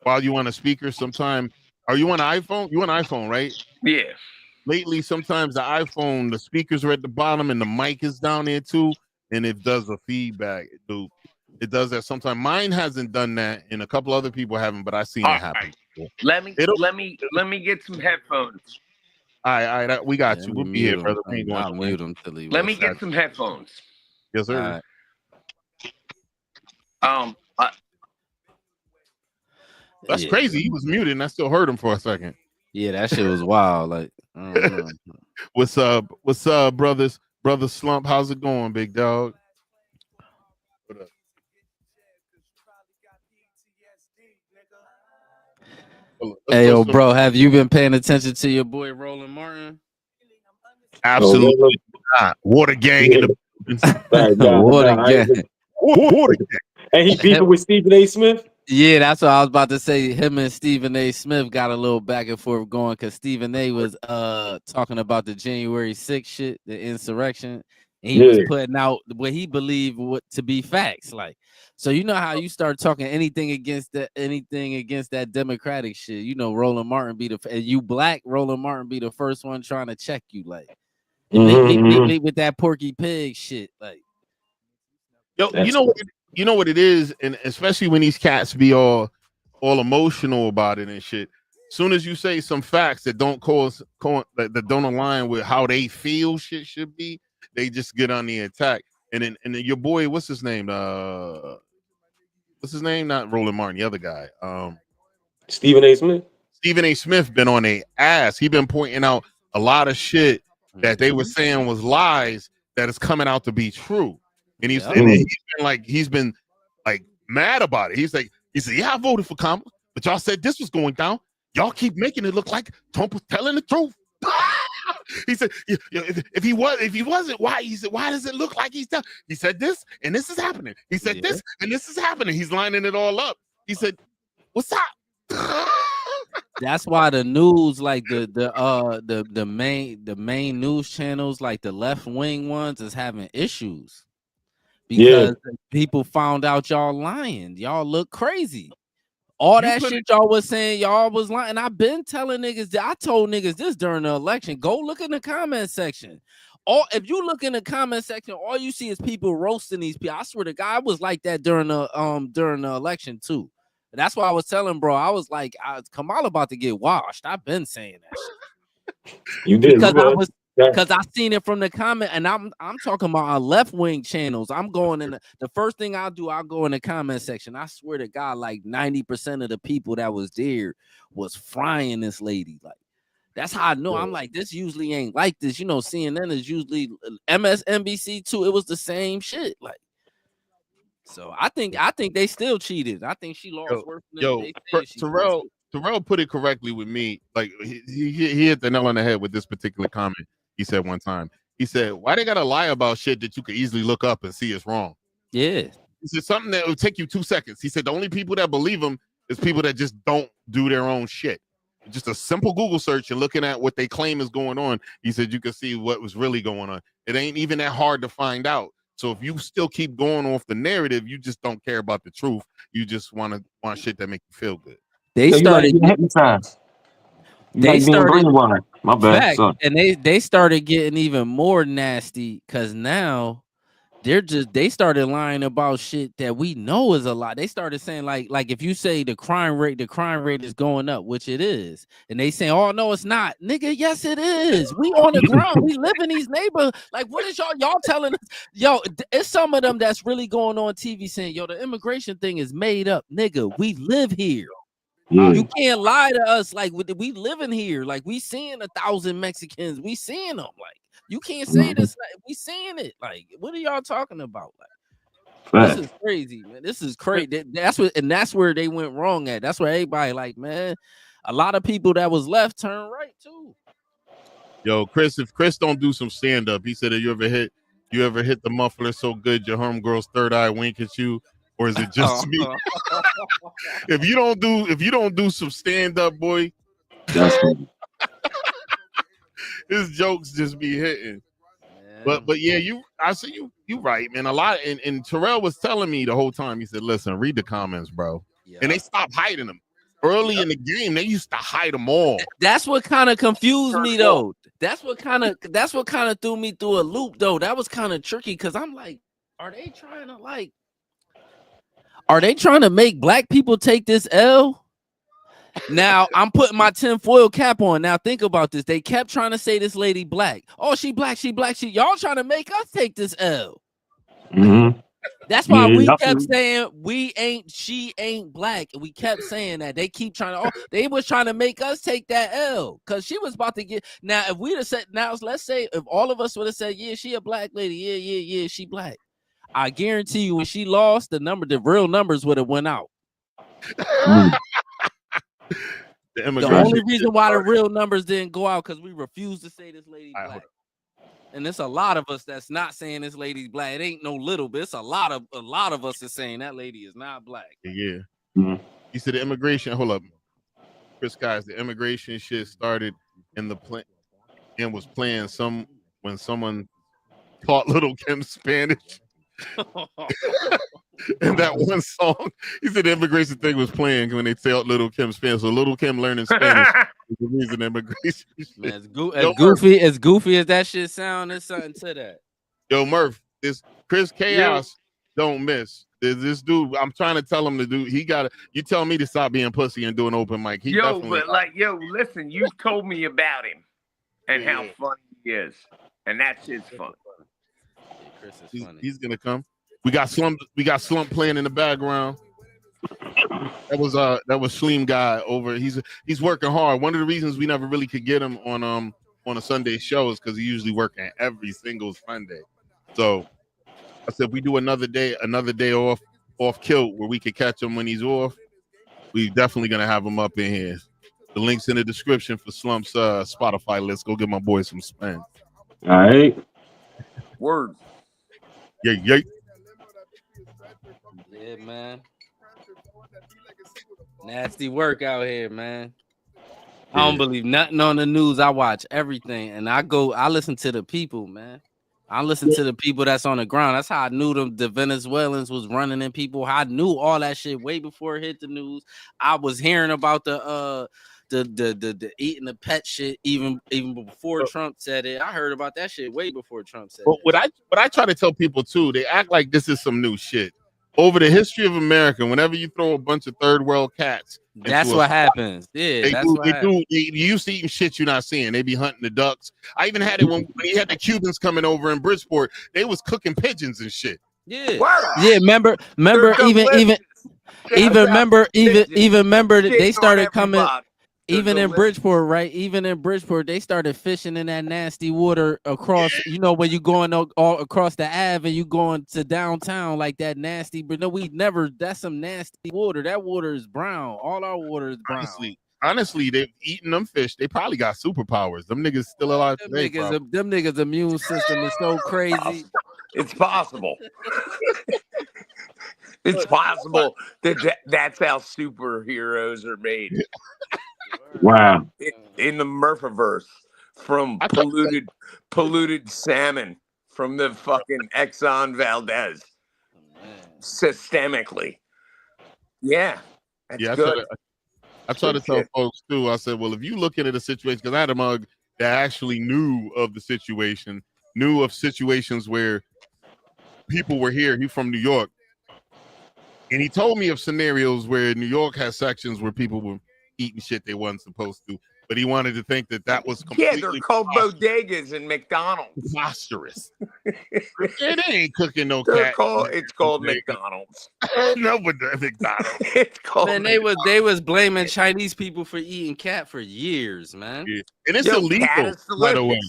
while you on a speaker sometime, are you on an iPhone? You on an iPhone, right? Yeah. Lately, sometimes the iPhone, the speakers are at the bottom and the mic is down there too, and it does a feedback, dude. It does that sometimes. Mine hasn't done that, and a couple other people haven't, but I've seen it happen. Right. Let me get some headphones. All right, we got you. We'll be here, brother. I'll mute him till he. Let me get some headphones. Yes, sir. That's crazy. He was muted, and I still heard him for a second. Yeah, that shit was wild. Like, I don't know. What's up, brothers? Brother Slump, how's it going, big dog? What up? Hey, yo, bro, have you been paying attention to your boy Roland Martin? Absolutely not. Water gang in the Water gang. And he beefing with Stephen A. Smith? Yeah, that's what I was about to say. Him and Stephen A. Smith got a little back and forth going because Stephen A. was talking about the January 6th shit, the insurrection. And he was putting out what he believed to be facts. Like, so you know how you start talking anything against that Democratic shit. You know, Roland Martin you black, Roland Martin be the first one trying to check you. Like, with that Porky Pig shit. Like, yo, you know what it is, and especially when these cats be all emotional about it and shit. Soon as you say some facts that don't that don't align with how they feel shit should be, they just get on the attack. And then your boy, what's his name? Not Roland Martin, the other guy. Stephen A. Smith. Stephen A. Smith been on a ass. He been pointing out a lot of shit that they were saying was lies that is coming out to be true. And he's been mad about it. He said, yeah, I voted for Kamala, but y'all said this was going down. Y'all keep making it look like Trump was telling the truth. He said, if he wasn't, why? He said, why does it look like he's telling? He said this and this is happening. He said this and this is happening. He's lining it all up. He said, what's up? That's why the news, like the main news channels, like the left wing ones, is having issues. Because people found out y'all lying. Y'all look crazy. All that shit y'all was saying, y'all was lying. I've been telling niggas I told niggas this during the election. Go look in the comment section. If you look in the comment section, all you see is people roasting these people. I swear to God, I was like that during the election too. That's why I was telling bro. I was like, Kamala about to get washed. I've been saying that shit. You did because I seen it from the comment, and I'm talking about on left wing channels. I'm going in the first thing I'll do, I'll go in the comment section. I swear to God, like 90% of the people that was there was frying this lady. Like, that's how I know. I'm like, this usually ain't like this. You know, CNN is usually MSNBC too. It was the same shit. Like, so I think they still cheated. I think she lost worse than Terrell put it correctly with me. Like he hit the nail on the head with this particular comment. He said one time, he said, why they gotta lie about shit that you could easily look up and see is wrong? Yeah. He said something that would take you 2 seconds. He said the only people that believe him is people that just don't do their own shit. Just a simple Google search and looking at what they claim is going on. He said you can see what was really going on. It ain't even that hard to find out. So if you still keep going off the narrative, you just don't care about the truth. You just want shit that make you feel good. They started hypnotized. My bad. And they started getting even more nasty because now they started lying about shit that we know is a lie. They started saying like if you say the crime rate is going up, which it is, and they say, oh no, it's not, nigga. Yes, it is. We on the ground. We live in these neighborhoods. Like, what is y'all telling us? Yo, it's some of them that's really going on TV saying, yo, the immigration thing is made up, nigga. We live here. Yeah. You can't lie to us. Like, we living here. Like, we seeing 1,000 Mexicans. We seeing them. Like, you can't say this. Like, we seeing it. Like, what are y'all talking about? Like, this is crazy, man. This is crazy. That's where they went wrong at. That's where everybody like, man, a lot of people that was left turned right too. Yo, Chris, if Chris don't do some stand up, he said, "Have you ever hit the muffler so good your homegirl's third eye wink at you, or is it just me?" If you don't do some stand up, boy, that's funny. his jokes just be hitting. Yeah. But yeah, I see you right, man. A lot, and Terrell was telling me the whole time. He said, "Listen, read the comments, bro," and they stopped hiding them. Early in the game, they used to hide them all. That's what kind of confused me, though. That's what kind of threw me through a loop, though. That was kind of tricky because I'm like, are they trying to make black people take this L? Now I'm putting my tinfoil cap on. Now think about this. They kept trying to say this lady black. Oh, she black. Y'all trying to make us take this L. Mm-hmm. That's why we kept saying she ain't black. And we kept saying that. They keep trying to, they was trying to make us take that L because she was about to get. Now, if we'd have said, let's say if all of us would have said, yeah, she a black lady. Yeah, she black. I guarantee you when she lost, the real numbers would have went out. The only reason why the real numbers didn't go out because we refused to say this lady black. And it's a lot of us that's not saying this lady's black. It ain't no little bit. It's a lot of us is saying that lady is not black. Yeah. Mm-hmm. You said the immigration. Hold up, Chris guys. The immigration shit started in the plan and was playing when someone taught Little Kim Spanish. And that one song, he said the immigration thing was playing when they taught Little Kim Spanish. So Little Kim learning Spanish is the reason immigration shit. Man, as goofy as that shit sound, there's something to that. Yo, Murph, this Chris Chaos don't miss. There's this dude. I'm trying to tell him to do. You tell me to stop being pussy and do an open mic. Listen, you told me about him and how funny he is, and that shit's fun. Chris is funny. He's gonna come. We got Slump playing in the background. That was Shleem guy over. He's working hard. One of the reasons we never really could get him on a Sunday show is because he usually working every single Sunday. So I said we do another day off kilt where we could catch him when he's off. We definitely gonna have him up in here. The link's in the description for Slump's Spotify list. Go give my boy some spin. All right. Word. Yeah. Yeah, man. Nasty work out here, man. I don't believe nothing on the news. I watch everything, and I listen to the people, man. I listen to the people that's on the ground. That's how I knew the Venezuelans was running in people. I knew all that shit way before it hit the news. I was hearing about the eating the pet shit even before Trump said it. I heard about that shit way before Trump said it. What I try to tell people too, they act like this is some new shit. Over the history of America, whenever you throw a bunch of third world cats, that's what happens. Yeah, they used to eating shit you're not seeing. They be hunting the ducks. I even had it when you had the Cubans coming over in Bridgeport. They was cooking pigeons and shit. Yeah, yeah. Remember, remember that they started coming. Even in Bridgeport, right? Even in Bridgeport, they started fishing in that nasty water across, when you going all across the Ave and you going to downtown like that nasty. But no, that's some nasty water. That water is brown. All our water is brown. Honestly, they've eaten them fish. They probably got superpowers. Them niggas still alive today. Them niggas' immune system is so crazy. It's possible. It's possible that's how superheroes are made. Wow. In the Murphiverse, from polluted salmon from the fucking Exxon Valdez. Systemically. Yeah. That's good. I try to tell folks too. I said, well, if you look at a situation, because I had a mug that actually knew of the situation, knew of situations where people were here. He's from New York. And he told me of scenarios where New York has sections where people were eating shit they wasn't supposed to. But he wanted to think that was completely they're called bodegas and McDonald's. preposterous. They ain't cooking no They're cat. It's called McDonald's. No, but McDonald's. It's called. Man, they was blaming Chinese people for eating cat for years, man. Yeah. And it's illegal, by the way,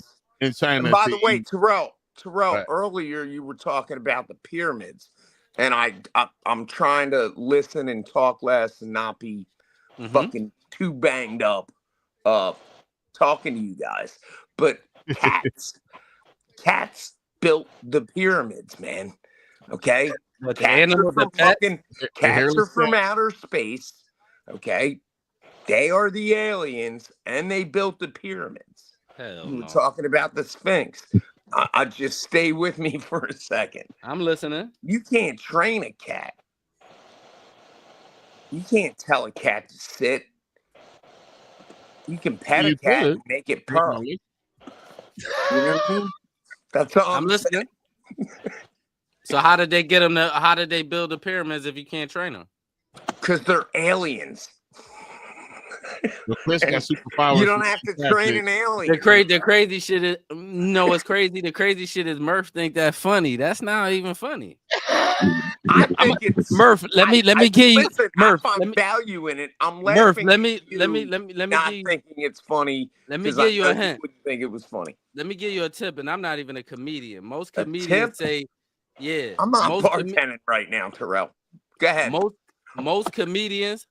in China. And by the way, Terrell, right. Earlier you were talking about the pyramids, and I'm trying to listen and talk less and not be fucking too banged up talking to you guys. But cats built the pyramids, man. Okay, but cats are from outer space. Okay, they are the aliens, and they built the pyramids. You were talking about the Sphinx. I just stay with me for a second. I'm listening. You can't train a cat. You can't tell a cat to sit. You can pet a cat and make it purr. You know what I mean? That's all I'm listening. So how did they get them to? How did they build the pyramids if you can't train them? Because they're aliens. Chris got superpowers. You don't have to train an alien. The crazy shit is what's crazy. The crazy shit is Murph think that funny. That's not even funny. I think it's Murph. Let me give you Murph. I find value in it. I'm laughing. Murph, let me not thinking it's funny. Let me give you a hint. Wouldn't think it was funny. Let me give you a tip, and I'm not even a comedian. Most comedians say, "Yeah." I'm not bartending right now, Terrell. Go ahead. Most comedians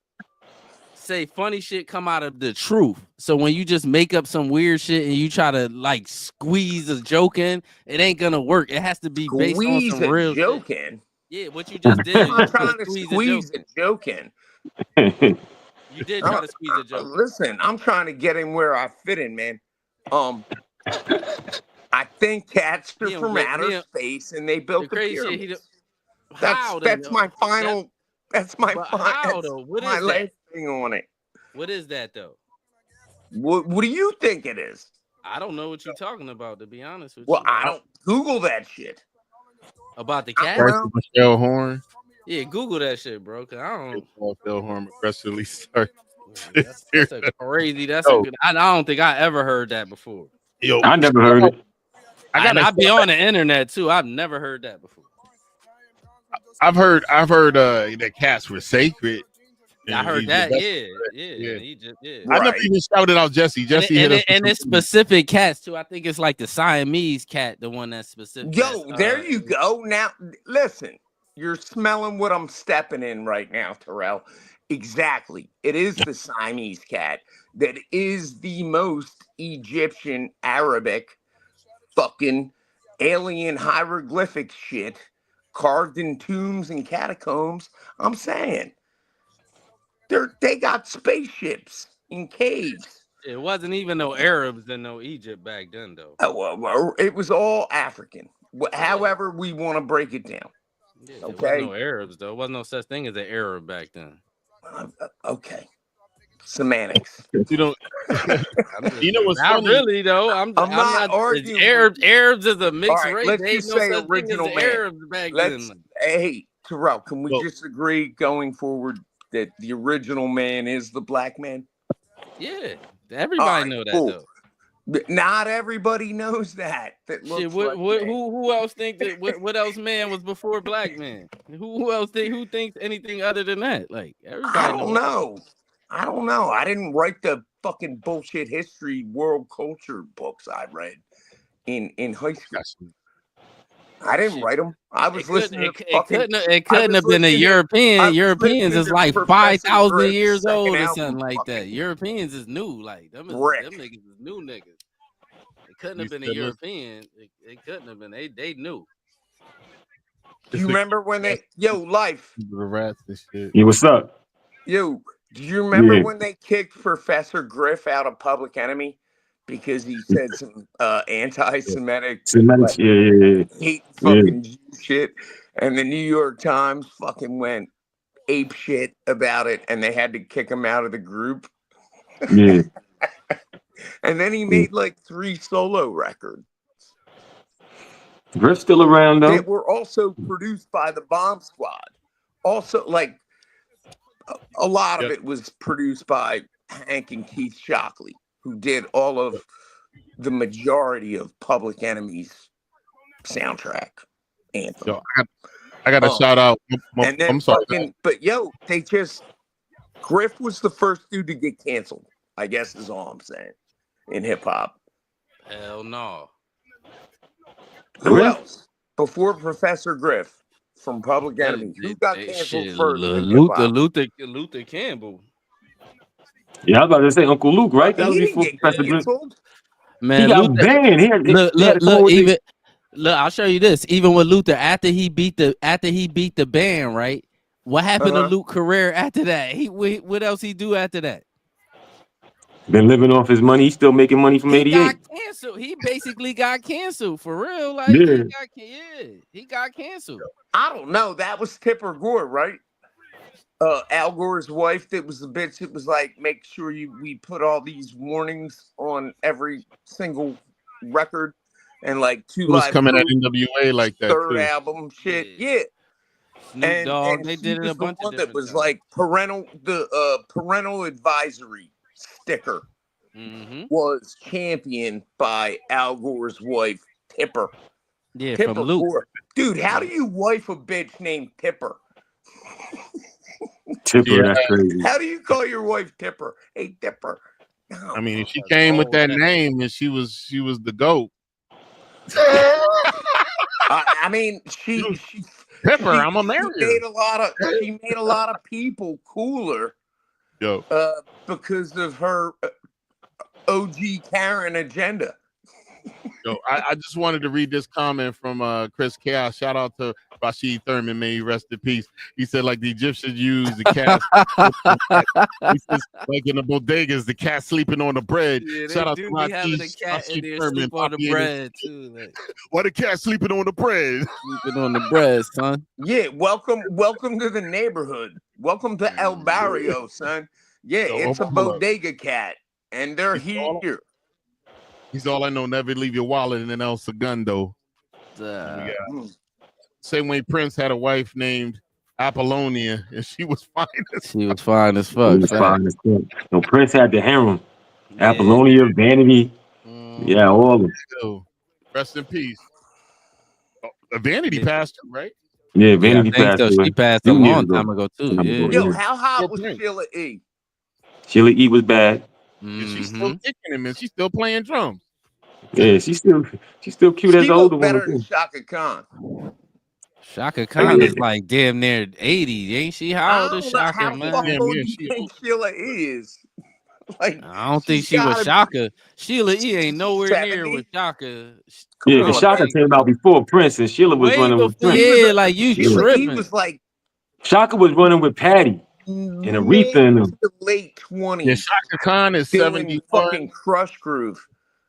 say funny shit come out of the truth. So when you just make up some weird shit and you try to like squeeze a joke in, it ain't gonna work. It has to be based on some real joke shit. in. Yeah, what you just did. I'm trying to squeeze a joke in. You did try to squeeze a joke. Listen, I'm trying to get in where I fit in, man. I think cats are from outer space and they built the pyramids. That's my final. That's my final. What is my last thing on it? What is that though? What do you think it is? I don't know what you're talking about, to be honest with you. Well, I don't Google that shit. About the cat? Michelle Horn. Yeah, Google that shit, bro. Cause I don't. Michelle Horn aggressively start. That's a crazy. I don't think I ever heard that before. Yo, I never heard it. I'd be on the internet too. I've never heard that before. I've heard that cats were sacred. I heard that. Yeah. I never even shouted out Jesse. And it's specific cats too. I think it's like the Siamese cat, the one that's specific. There you go. Now listen, you're smelling what I'm stepping in right now, Terrell. Exactly. It is the Siamese cat that is the most Egyptian Arabic fucking alien hieroglyphic shit carved in tombs and catacombs. I'm saying they got spaceships in caves. It wasn't even no Arabs in no Egypt back then, though. It was all African. However, we want to break it down. Yeah, there wasn't no Arabs, though. There wasn't no such thing as an Arab back then. Okay. Semantics. You know what's not funny? Really though. I'm not arguing. Arabs is a mixed race. Let's just say original man. Arabs back then. Hey, Terrell, can we disagree going forward that the original man is the black man? Yeah, everybody know that though. But not everybody knows that. Who else think that? What else man was before black man? Who else who thinks anything other than that? Like everybody. I don't know. I didn't write the fucking bullshit history world culture books I read in high school. I didn't write them. I was listening. It couldn't have been a European. Europeans is like 5,000 years old or something like that. Europeans is new. Like them niggas is new niggas. It couldn't have been a European. It couldn't have been. They knew. Do you remember when Life? The rats and shit. Yeah, what's up? Do you remember when they kicked Professor Griff out of Public Enemy because he said some anti-Semitic hate fucking shit, and the New York Times fucking went ape shit about it, and they had to kick him out of the group. Yeah. And then he made like 3 solo records. Griff's still around though. That were also produced by the Bomb Squad. Also, like a lot of it was produced by Hank and Keith Shockley, who did all of the majority of Public Enemy's soundtrack anthem. Yo, I got to shout out. And then I'm sorry. but Griff was the first dude to get canceled, I guess is all I'm saying, in hip hop. Hell no. Who else? Before Professor Griff from Public Enemy. Who got canceled first? Luther Campbell. Yeah, I was about to say Uncle Luke, right? That was He before didn't get Professor Griff. canceled. Man, He got Luther, banned. Look, I'll show you this. Even with Luther, after he beat the band, right? What happened to Luke's career after that? What else he do after that? Been living off his money. He's still making money from 88. He got canceled. He basically got canceled for real. Like he got canceled. I don't know. That was Tipper Gore, right? Al Gore's wife. That was the bitch. It was like, make sure we put all these warnings on every single record, and like Two Live coming at NWA like that. Third too. album shit. Yeah. Snoop Dogg, they did it a bunch of different that was times. like parental advisory sticker was championed by Al Gore's wife, Tipper. Yeah, Tipper from Luke. Gore. Dude, how do you wife a bitch named Tipper? Tipper, that's crazy. How do you call your wife Tipper? Hey, Tipper. No, I mean, if she came with that name and she was the GOAT. I mean, she Pepper, I'm a marrier. She made a lot of people cooler. Yo. Because of her OG Karen agenda. Yo, I just wanted to read this comment from Chris Chaos. Shout out to Rashid Thurman, may he rest in peace. He said, like the Egyptians used the cat. He says, like in the bodegas, the cat sleeping on the bread. Yeah, Shout out to having a cat in there sleep on the bread too. Like, why the cat sleeping on the bread? Sleeping on the bread, son. Yeah, welcome to the neighborhood. Welcome to El Barrio, son. Yeah, it's a bodega cat, and they're here. He's all I know. Never leave your wallet in El Segundo. Same way Prince had a wife named Apollonia, and she was fine as fuck. No, Prince had the harem. Yeah. Apollonia, Vanity. Yeah, all of them. Rest in peace. Vanity passed her, right? Yeah, Vanity passed her. She passed a long time ago, too. Yeah. Yo, how hot was Sheila E? Sheila E was bad. She's still kicking him, and she's still playing drums. Yeah, she's still cute as the older one. Better than Shaka Khan. Shaka Khan is like damn near 80, ain't she? How old is Shaka, man? How old do you think Sheila is? Like, I don't think she was Shaka. Sheila E ain't nowhere 70? Near with Shaka. Yeah, because Shaka came out before Prince, and Sheila was running with Prince. Yeah, like you tripping. He was like Shaka was running with Patty and Aretha in them. Late 20s. Yeah, Shaka Khan is 70. Fucking Crush Groove.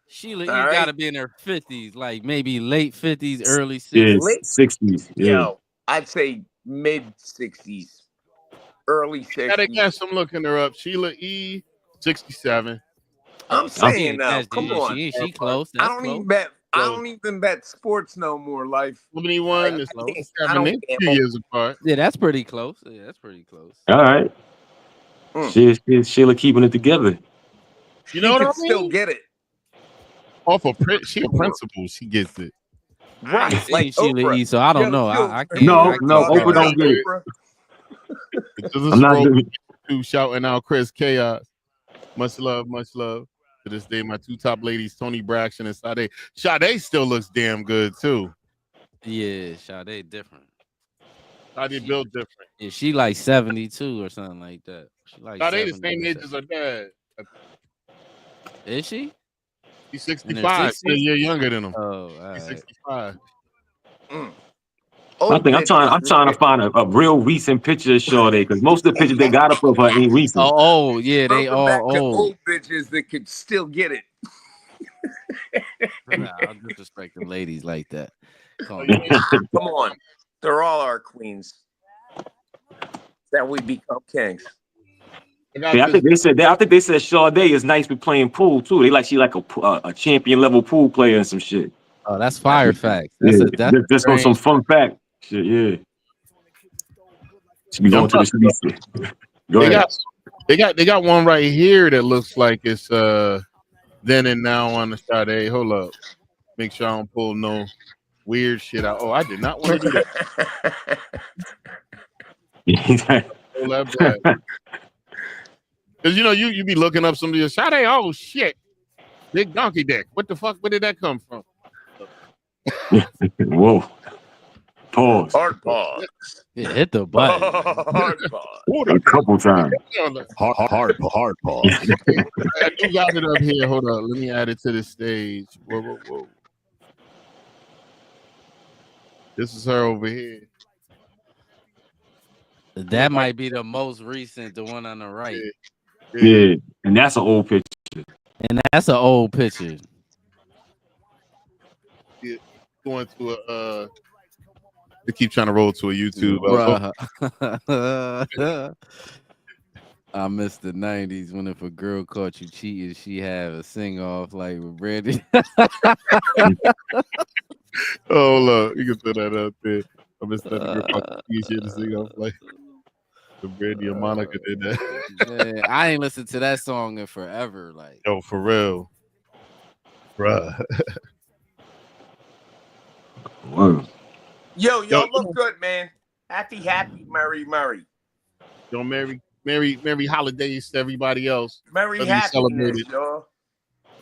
Sheila E gotta be in her 50s, like maybe late 50s, early 60s. Yeah, late 60s. Yeah. Yo, I'd say mid 60s, early 60s. Gotta guess. I'm looking her up. Sheila E, 67. I'm saying now, come on. She close. I don't even bet sports no more. Life 71 is 7 years apart. Yeah, that's pretty close. Yeah, that's pretty close. All right. Sheila keeping it together. You know what I mean? Still get it. Off of she a principal, she gets it. Right, like Sheila E, so I don't know. I can't. No, Oprah don't get it. I'm not doing shouting out Chris Chaos. Much love to this day. My two top ladies, Toni Braxton and Sade. Sade still looks damn good too. Yeah, Sade different. Sade built different. Yeah, she like 72 or something like that. She like Sade the same age as her dad. Is she? He's 65. Still a year younger than him. Oh, he's 65. I think I'm trying to find a real recent picture of Sade, because most of the pictures they got up of her ain't recent. Oh yeah, they all old bitches that could still get it. Nah, I'll disrespect the ladies like that. Come on, they're all our queens. That we become kings. Yeah, I think they said Sade is nice with playing pool too. She like a champion level pool player and some shit. Oh, that's fire facts. That's just on some fun fact shit. Yeah. Should be going to the city. Go ahead. They got one right here that looks like it's then and now on the Sade. Hold up. Make sure I don't pull no weird shit out. Oh, I did not want to do that. Pull that back. Because you be looking up some of your Sade. Oh shit. Big donkey dick. What the fuck? Where did that come from? Whoa. Pause. Hard pause. Yeah, hit the button. Hard pause. A couple times. Hard pause. I do got it up here. Hold on. Let me add it to the stage. Whoa. This is her over here. That might be the most recent, the one on the right. Yeah. And that's an old picture. And that's an old picture. Yeah. Going to they keep trying to roll to a YouTube. I miss the 90s when if a girl caught you cheating, she had a sing off like with Brandy. Oh look, you can throw that out there. I miss that girl caught you cheating, she had to sing off like the Brandy and Monica did that. Man, I ain't listened to that song in forever. Like, yo, for real, bruh. Whoa. Yo, y'all look good, man. Happy, Merry. Yo, Merry holidays to everybody else. Merry happiness, y'all.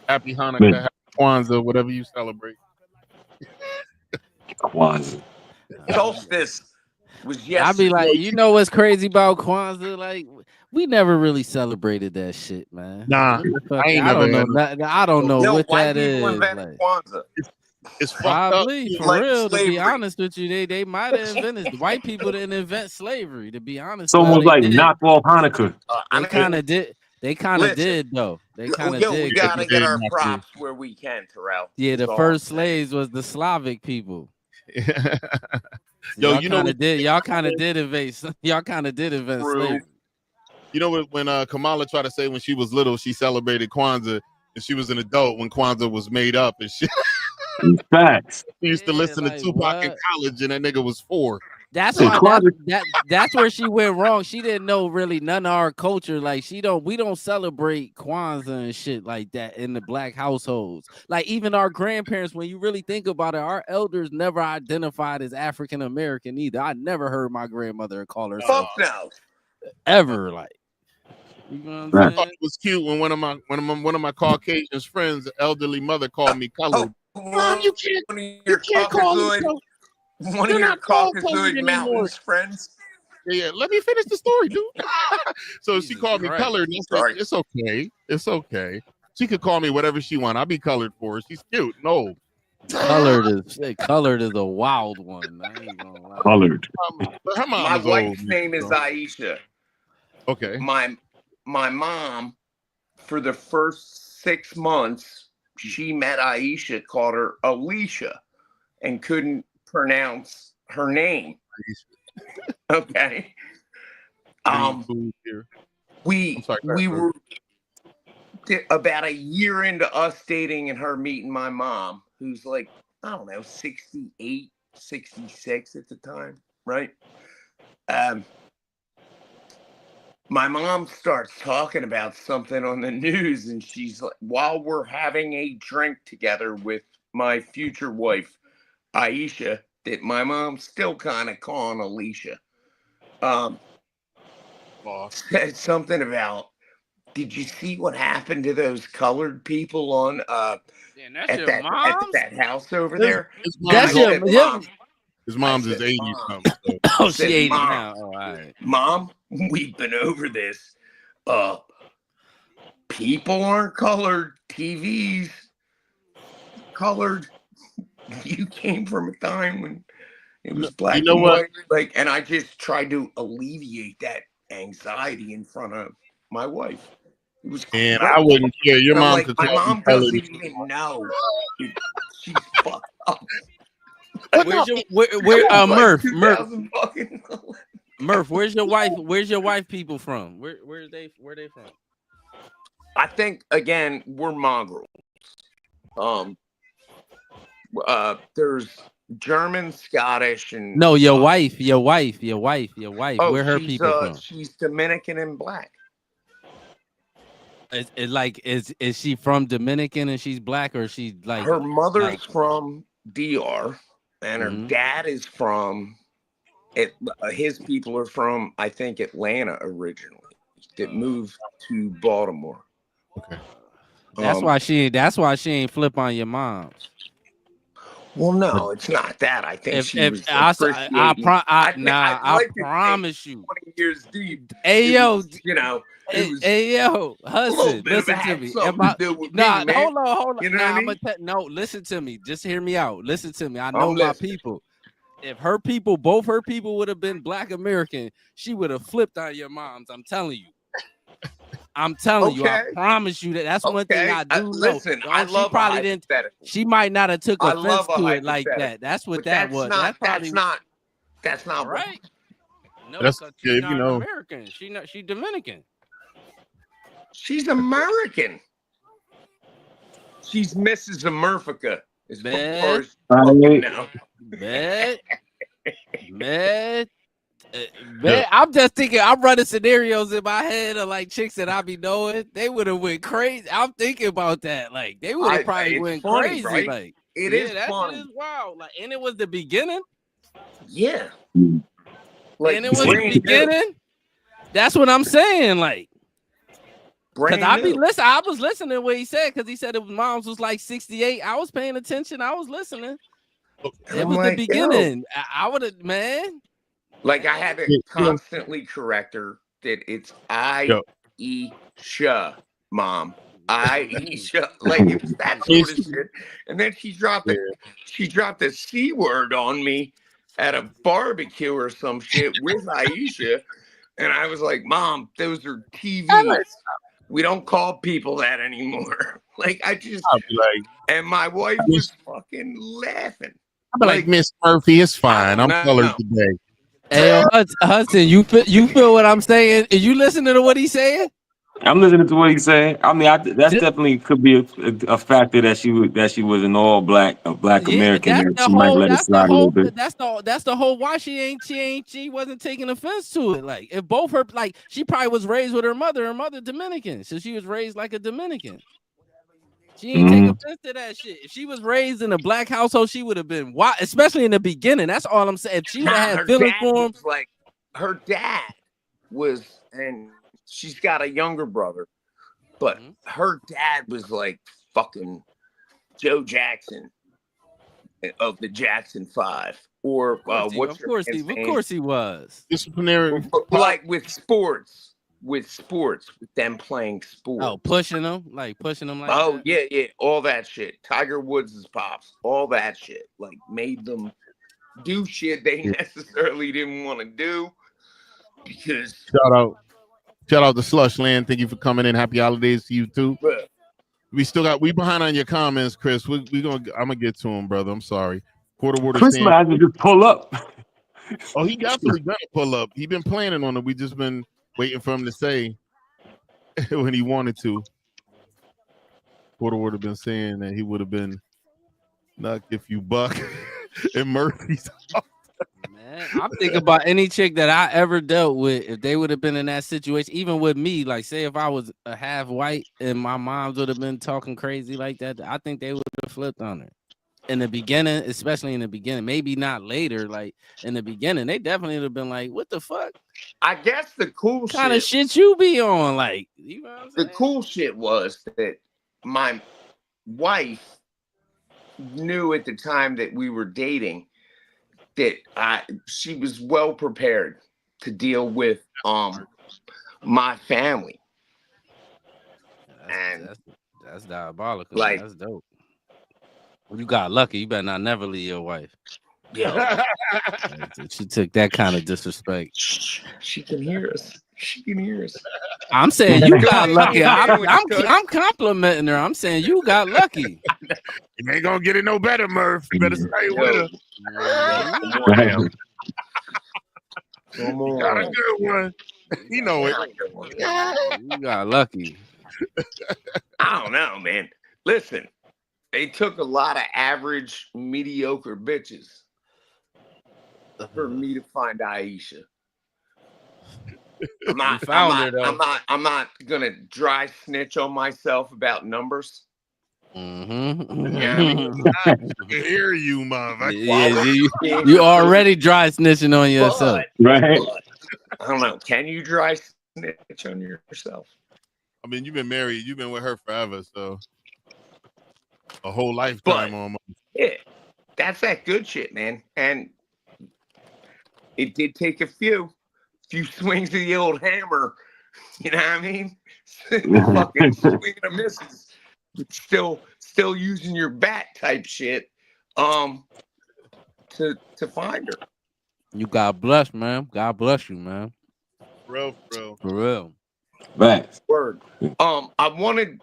Happy Hanukkah, happy Kwanzaa, whatever you celebrate. Kwanzaa. Solstice was yesterday. I be like, you know what's crazy about Kwanzaa? Like, we never really celebrated that shit, man. Nah, I don't know. I don't know what that is. Like, Kwanzaa. It's probably fucked up. For like real. Slavery. To be honest with you, they might have invented. White people didn't invent slavery. To be honest, it's almost like knock off Hanukkah. They kind of did. They kind of did though. They kind of did. We gotta get our props where we can, Terrell. Yeah, the first slaves was the Slavic people. Yo, y'all kind of did invent. Y'all kind of did invent slavery. You know when Kamala tried to say when she was little she celebrated Kwanzaa and she was an adult when Kwanzaa was made up and shit. Facts. She used to listen to Tupac in college, and that nigga was 4. That's why that's where she went wrong. She didn't know really none of our culture. Like we don't celebrate Kwanzaa and shit like that in the black households. Like even our grandparents, when you really think about it, our elders never identified as African American either. I never heard my grandmother call herself ever. Like, you know what I'm saying? I thought it was cute when one of my Caucasian friends, elderly mother, called me colored. Mom, you can't call yourself one of your Caucasoid Mountains friends. Yeah, let me finish the story, dude. So Jesus she called me colored. And I said, it's okay. She could call me whatever she wants. I'll be colored for her. She's cute. No. Colored is a wild one. I ain't gonna lie. Colored. My wife's name is Aisha. Okay. My mom, for the first 6 months, she met Aisha, called her Alicia, and couldn't pronounce her name. Okay. We were about a year into us dating and her meeting my mom, who's like, I don't know, 68, 66 at the time, right? My mom starts talking about something on the news, and she's like, while we're having a drink together with my future wife, Aisha, that my mom's still kind of calling Alicia, said something about, did you see what happened to those colored people on at that house over there? His mom's is 80 something. So. Oh, she 80 now. Oh, all right. Mom, we've been over this. People aren't colored. TVs colored. You came from a time when it was black and white. Like, and I just tried to alleviate that anxiety in front of my wife. It was and I wouldn't care. Your mom could call my mom doesn't even know. She's fucked up. Where's your Murph? Where's your wife people from? Where they from? I think again we're mongrels. There's German, Scottish, and no, your wife. Oh, Where her people from? she's Dominican and black. Is she from Dominican and she's black, or she's like her mother's from DR and her dad is from his people are from, I think, Atlanta originally, that moved to Baltimore. Okay. That's why she ain't flip on your mom. Well, no, it's not that. I think she was appreciating. I promise you. 20 years deep. Hey, yo. Hey, yo. Hudson, listen to me. Hold on. You know what I mean? No, listen to me. Just hear me out. Listen to me. I know my people. If both her people would have been black American, she would have flipped on your moms. I'm telling you. You, I promise you that's one thing I do know. Listen, I love probably didn't. She might not have took offense to it like that. That's what that was. That's not right. No, that's she's not American. She Dominican. She's American. She's Mrs. America. As far as now. Man, I'm just thinking. I'm running scenarios in my head of like chicks that I be knowing. They would have went crazy. I'm thinking about that. Like they would have probably went crazy. Right? Like it is funny. It is wild. Like, and it was the beginning. Yeah. Like, and it was the beginning. That's what I'm saying. Like, because I was listening to what he said, because he said mom's was like 68. I was paying attention. I was listening. It was the beginning. I would have, man. Like I had to constantly correct her that it's Aisha, mom. Aisha, like it was that sort of shit. And then she dropped the C word on me at a barbecue or some shit with Aisha, and I was like, "Mom, those are TVs. We don't call people that anymore." Like and my wife was fucking laughing. I'm like, Miss Murphy, it's fine. I'm colored today. Hey, Hudson, you feel what I'm saying? Are you listening to what he's saying? I'm listening to what he's saying. I mean, that's definitely could be a factor that she was an all black American, and she might let it slide a little bit. That's the whole why she wasn't taking offense to it. Like if both her, like she probably was raised with her mother Dominican, so she was raised like a Dominican. She ain't take offense to that shit. If she was raised in a black household, she would have been wild, especially in the beginning. That's all I'm saying. If she would have had feelings for him, like her dad was, and she's got a younger brother, but her dad was like fucking Joe Jackson of the Jackson 5, or of course he was disciplinary, like with sports. With them playing sports. Oh, pushing them like that. Yeah, all that shit. Tiger Woods' pops, all that shit, like made them do shit they necessarily didn't want to do. Because shout out to Slushland. Thank you for coming in. Happy holidays to you too. But We behind on your comments, Chris. I'm gonna get to him, brother. I'm sorry. Quarter water. Chris might just pull up. Oh, he definitely gonna pull up. He been planning on it. We just been waiting for him to say when he wanted to. Porter would have been saying that he would have been knocked if you buck in Murphy's. Man, I'm thinking about any chick that I ever dealt with, if they would have been in that situation, even with me, like say if I was a half white and my moms would have been talking crazy like that, I think they would have flipped on her. In the beginning, especially in the beginning, maybe not later, like in the beginning, they definitely would have been like, what the fuck? I guess the cool kind of shit you be on, like, you know what I'm saying? The cool shit was that my wife knew at the time that we were dating that she was well prepared to deal with my family. That's diabolical. Like, that's dope. Well, you got lucky. You better not never leave your wife. Yeah. She took that kind of disrespect. She can hear us. I'm saying you got lucky. I'm complimenting her. I'm saying you got lucky. You ain't gonna get it no better, Murph. You better stay with her. You got a good one. You know it. You got lucky. I don't know, man. Listen. They took a lot of average, mediocre bitches for me to find Aisha. I'm not gonna dry snitch on myself about numbers. Mm-hmm. Yeah, I mean, I hear you, motherfucker. Yeah, you already dry snitching on yourself, right? I don't know. Can you dry snitch on yourself? I mean, you've been married. You've been with her forever, so a whole lifetime almost. Yeah, that's that good shit, man. And it did take a few swings of the old hammer. You know what I mean? Fucking swinging and misses, but still using your bat type shit, to find her. You God bless, man. God bless you, man. For For real. Right. Word. I wanted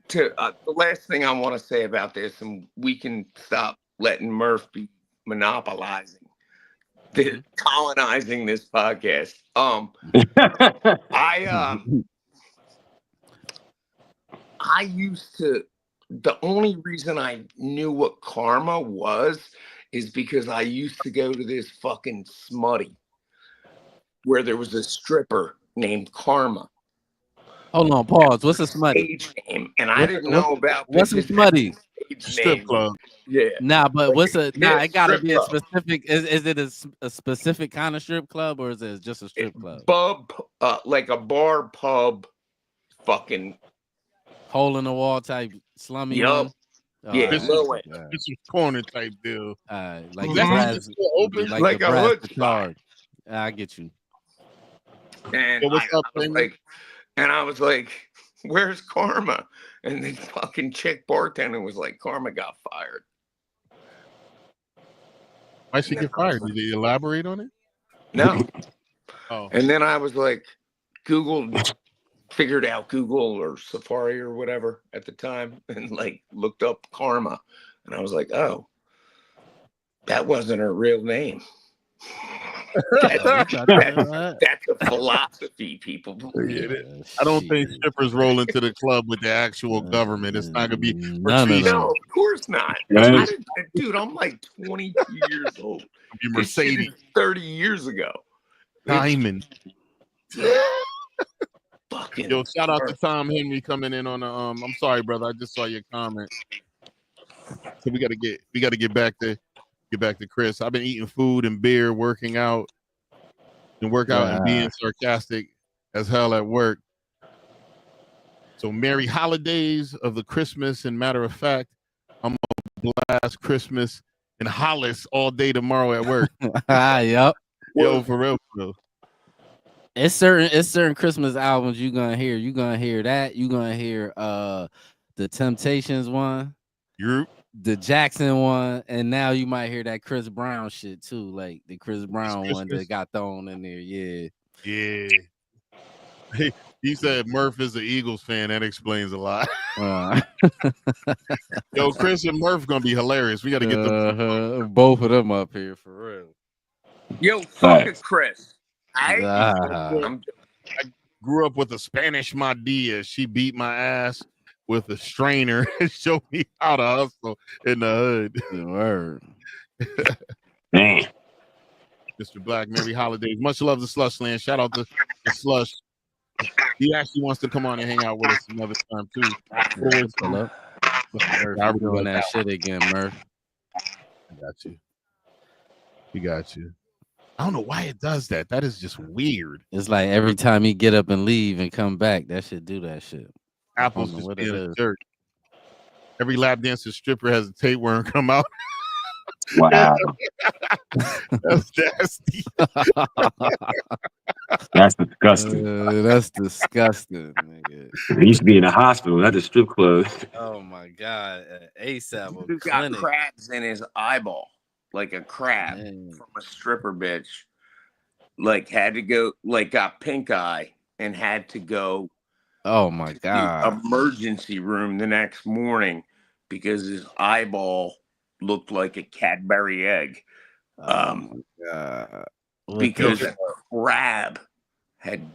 to. The last thing I want to say about this, and we can stop letting Murph be monopolizing, colonizing this podcast. I used to. The only reason I knew what karma was is because I used to go to this fucking smutty where there was a stripper named Karma. Hold on, pause. What's a smutty? Stage name, and I didn't know about what's a smutty? Strip club. Yeah. Nah, but what's a it gotta be a club. specific. Is it a specific kind of strip club, or is it just a strip club? Pub, like a bar pub, fucking hole in the wall type slummy one. Yeah, this is corner type deal. Like the brass, like the a brass hood guitar. I get you. And I was like, where's Karma? And the fucking chick bartender was like, Karma got fired. Why she get fired? Did they elaborate on it? No. Oh. And then I was like, figured out Google or Safari or whatever at the time, and like looked up Karma, and I was like, oh, that wasn't her real name. That's a philosophy, people. I don't think strippers roll into the club with the actual government. It's not gonna be No, of course not. Dude, I'm like 22 years old. Mercedes 30 years ago. Diamond. Fucking yo, shout out to Tom Henry coming in on the I'm sorry, brother. I just saw your comment. So we gotta get back to Chris. I've been eating food and beer, working out, and being sarcastic as hell at work. So merry holidays of the Christmas, and matter of fact, I'm gonna blast Christmas and Hollis all day tomorrow at work. Yep. Yo, for real, bro. It's certain Christmas albums you're gonna hear. You're gonna hear that. You're gonna hear the Temptations one. The Jackson one, and now you might hear that Chris Brown shit too, like the Chris Brown one that got thrown in there. Yeah. He said Murph is an Eagles fan. That explains a lot. Yo, Chris and Murph gonna be hilarious. We got to get them both of them up here for real. Yo, fuck it, Chris. I grew up with a Spanish Madea. She beat my ass with a strainer and showed me how to hustle in the hood. Word. Man. Mr. Black, merry holidays. Much love to Slushland. Shout out to Slush. He actually wants to come on and hang out with us another time too. Hello. Murph, doing that shit again, Murph. I got you. He got you. I don't know why it does that. That is just weird. It's like every time he get up and leave and come back, that should do that shit. Apple's just being a jerk. Every lap dancer stripper has a tapeworm come out. Wow. That's nasty. That's disgusting. That's disgusting, nigga. He used to be in a hospital, not the strip club. Oh my god. ASAP. He got crabs in his eyeball. Like a crab from a stripper bitch. Like had to go, like got pink eye and had to go. Oh my god! Emergency room the next morning because his eyeball looked like a Cadbury egg. Oh my god! Because a crab had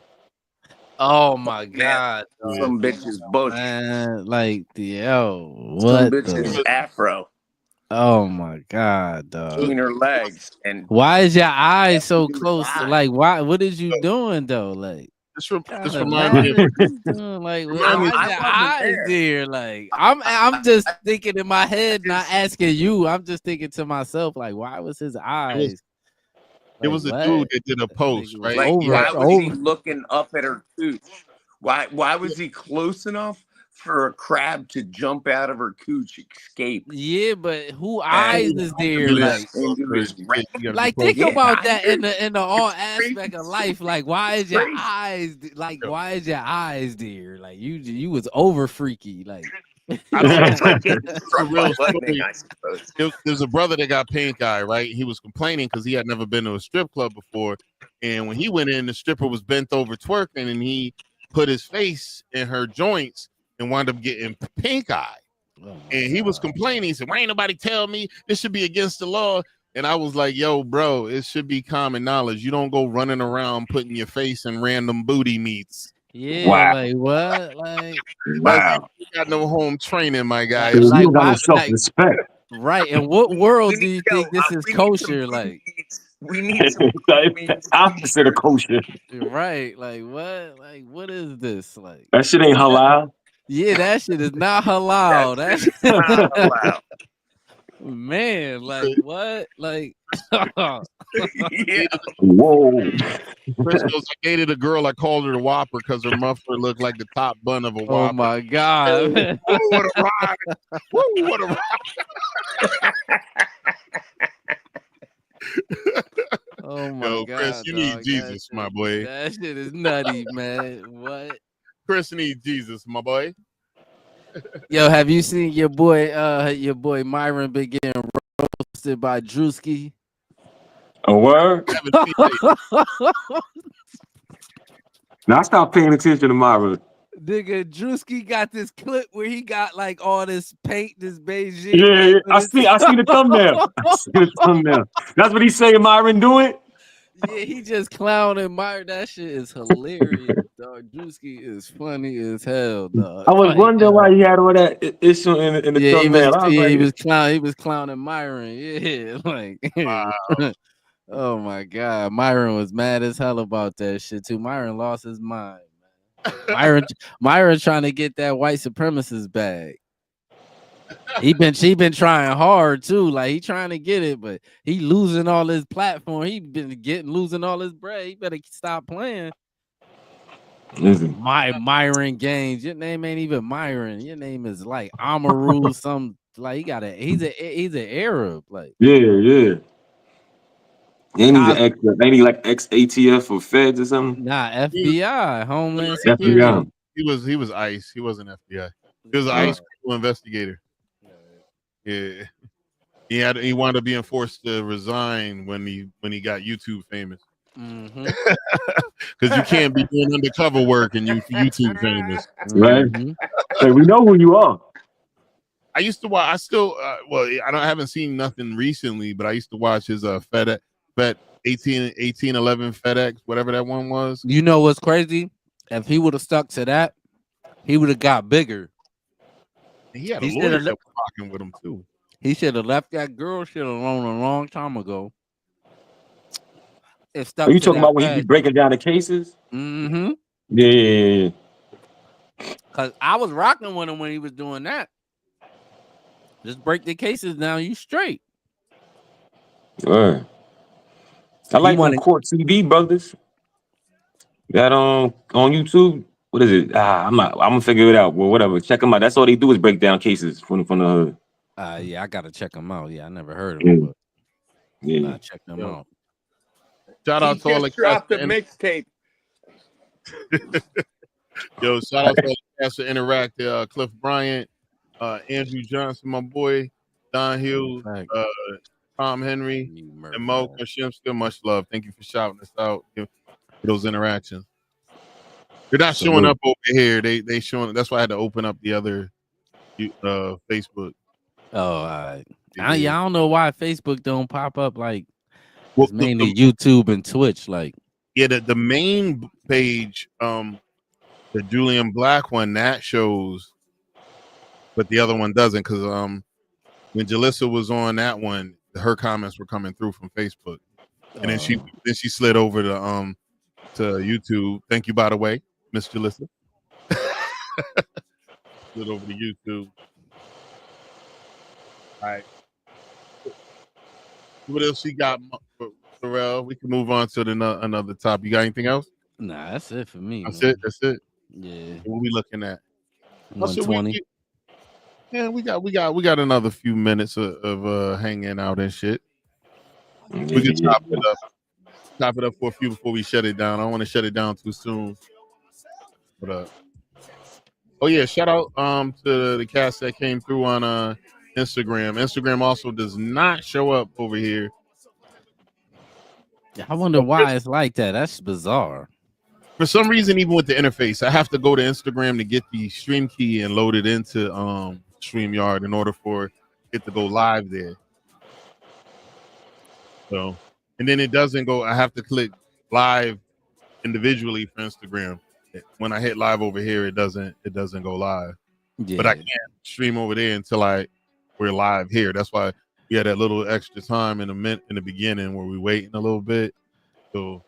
Oh my God, Some bitches bush. man! Like Some what bitches the? afro. Oh my God, dog! Between her legs and Why is your eyes so between her close? thighs. Like, why? What is you doing though? Like, This God, reminds me of. elaborate. What you doing? Like, why is I your wasn't eyes there. there? Like, I'm just thinking in my head, not asking you. I'm just thinking to myself, like, why was his eyes? It Like, was a what? dude that did a Nigga post, was right? Like, He had why was he looking up at her cooch? Why was he close enough for a crab to jump out of her cooch, escape, Yeah, but who and eyes is there? relax, Like, bro, into 'cause his rack? you gotta be like close. think Yeah, about I that hear in the all it's crazy. aspect of life. Like, why is your Crazy. eyes like? Yo, Why is your eyes there? Like, you was over freaky. Like, I don't know. It's like getting It's a struck by real lightning, story. I suppose. There's a brother that got pink eye, right? He was complaining because he had never been to a strip club before, and when he went in, the stripper was bent over twerking, and he put his face in her joints and wound up getting pink eye. And he was complaining. He said, "Why ain't nobody tell me this should be against the law?" And I was like, "Yo, bro, it should be common knowledge. You don't go running around putting your face in random booty meats. yeah, Wow. like what? Like, Wow. You got no home training, my guy. You like don't got no why? Like, self-respect. right? In what world do you think this is We need some kosher? booty Like, meats. We need some It's booty the meats opposite of t-shirts. kosher. right? Like what? Like what is this? Like, That shit ain't halal. yeah, that shit is not That halal. shit is not allowed. Man, like what? Like, Yeah. Whoa. Chris goes, I dated a girl. I called her the Whopper because her muffler looked like the top bun of a oh Whopper. my God, man. Woo, what a ride. Woo, what a ride. Oh my Yo, God, Chris, you dog. need Jesus, my boy. That shit is nutty, man. What? Chris needs Jesus, my boy. Yo, have you seen your boy Myron been getting roasted by Drewski? A word? I haven't seen it. Now I stopped paying attention to Myra. Nigga, Drewski got this clip where he got like all this paint, this Beijing. Yeah, paint I see the thumbnail. I see the thumbnail. That's what he's saying Myron doing? Yeah, he just clowning Myron. That shit is hilarious, dog. Drewski is funny as hell, dog. I was Like, wondering why he had all that issue in the yeah, thumbnail. I was like, he was clowning Myron. Yeah, like Wow. oh my God, Myron was mad as hell about that shit too. Myron lost his mind, man. Myron trying to get that white supremacist bag. She been trying hard too. Like he trying to get it, but he losing all his platform. He been losing all his bread. He better stop playing. Myron Gaines. Your name ain't even Myron. Your name is like Amaru. Some like he's an Arab. Like yeah. Ain't he like ex ATF or feds or something? Nah, FBI, Homeland FBI. Security. He was ICE. He wasn't FBI. He was an ICE investigator. Yeah. He wound up being forced to resign when he got YouTube famous. Because you can't be doing undercover work and you YouTube famous, right? Like, we know who you are. I used to watch. I still, I haven't seen nothing recently, but I used to watch his FedEx 1811 FedEx, whatever that one was. You know what's crazy? If he would have stuck to that, he would have got bigger. He had a lawyer that was rocking with him too. He should have left that girl shit alone a long time ago. Are you talking about when he be breaking down the cases? Mm-hmm. Yeah. Cause I was rocking with him when he was doing that. Just break the cases down, you straight. All right. I like them Court TV brothers. That on YouTube. What is it? I'm gonna figure it out. Well, whatever. Check them out. That's all they do is break down cases from the hood. Yeah, I gotta check them out. Yeah, I never heard of them, but yeah, check them out. Shout out to all the dropped a mixtape. Yo, shout out to all the cast that interacted. Cliff Bryant, Andrew Johnson, my boy, Don Hill, Tom Henry, and Mo Koshimska. Much love. Thank you for shouting us out for those interactions. They're not showing up over here. They showing. That's why I had to open up the other Facebook. Oh, all right. I don't know why Facebook don't pop up like well, mainly YouTube and Twitch. Like, yeah, the main page The Julian Black one that shows, but the other one doesn't because when Jalissa was on that one, her comments were coming through from Facebook, and then she slid over to YouTube. Thank you, by the way, Miss Jalissa. Slid over to YouTube. All right. What else you got, Pharrell? We can move on to another topic. You got anything else? Nah, that's it for me. That's man. it. That's it. Yeah. What we looking at? 120. Yeah, we got another few minutes of hanging out and shit. We can chop it up. Chop it up for a few before we shut it down. I don't want to shut it down too soon. But oh yeah, shout out to the cast that came through on Instagram. Instagram also does not show up over here. I wonder why it's like that. That's bizarre. For some reason, even with the interface, I have to go to Instagram to get the stream key and load it into StreamYard in order for it to go live there. So, and then it doesn't go. I have to click live individually for Instagram. When I hit live over here, it doesn't go live. Yeah. But I can't stream over there until we're live here. That's why we had that little extra time in the beginning where we waiting a little bit. So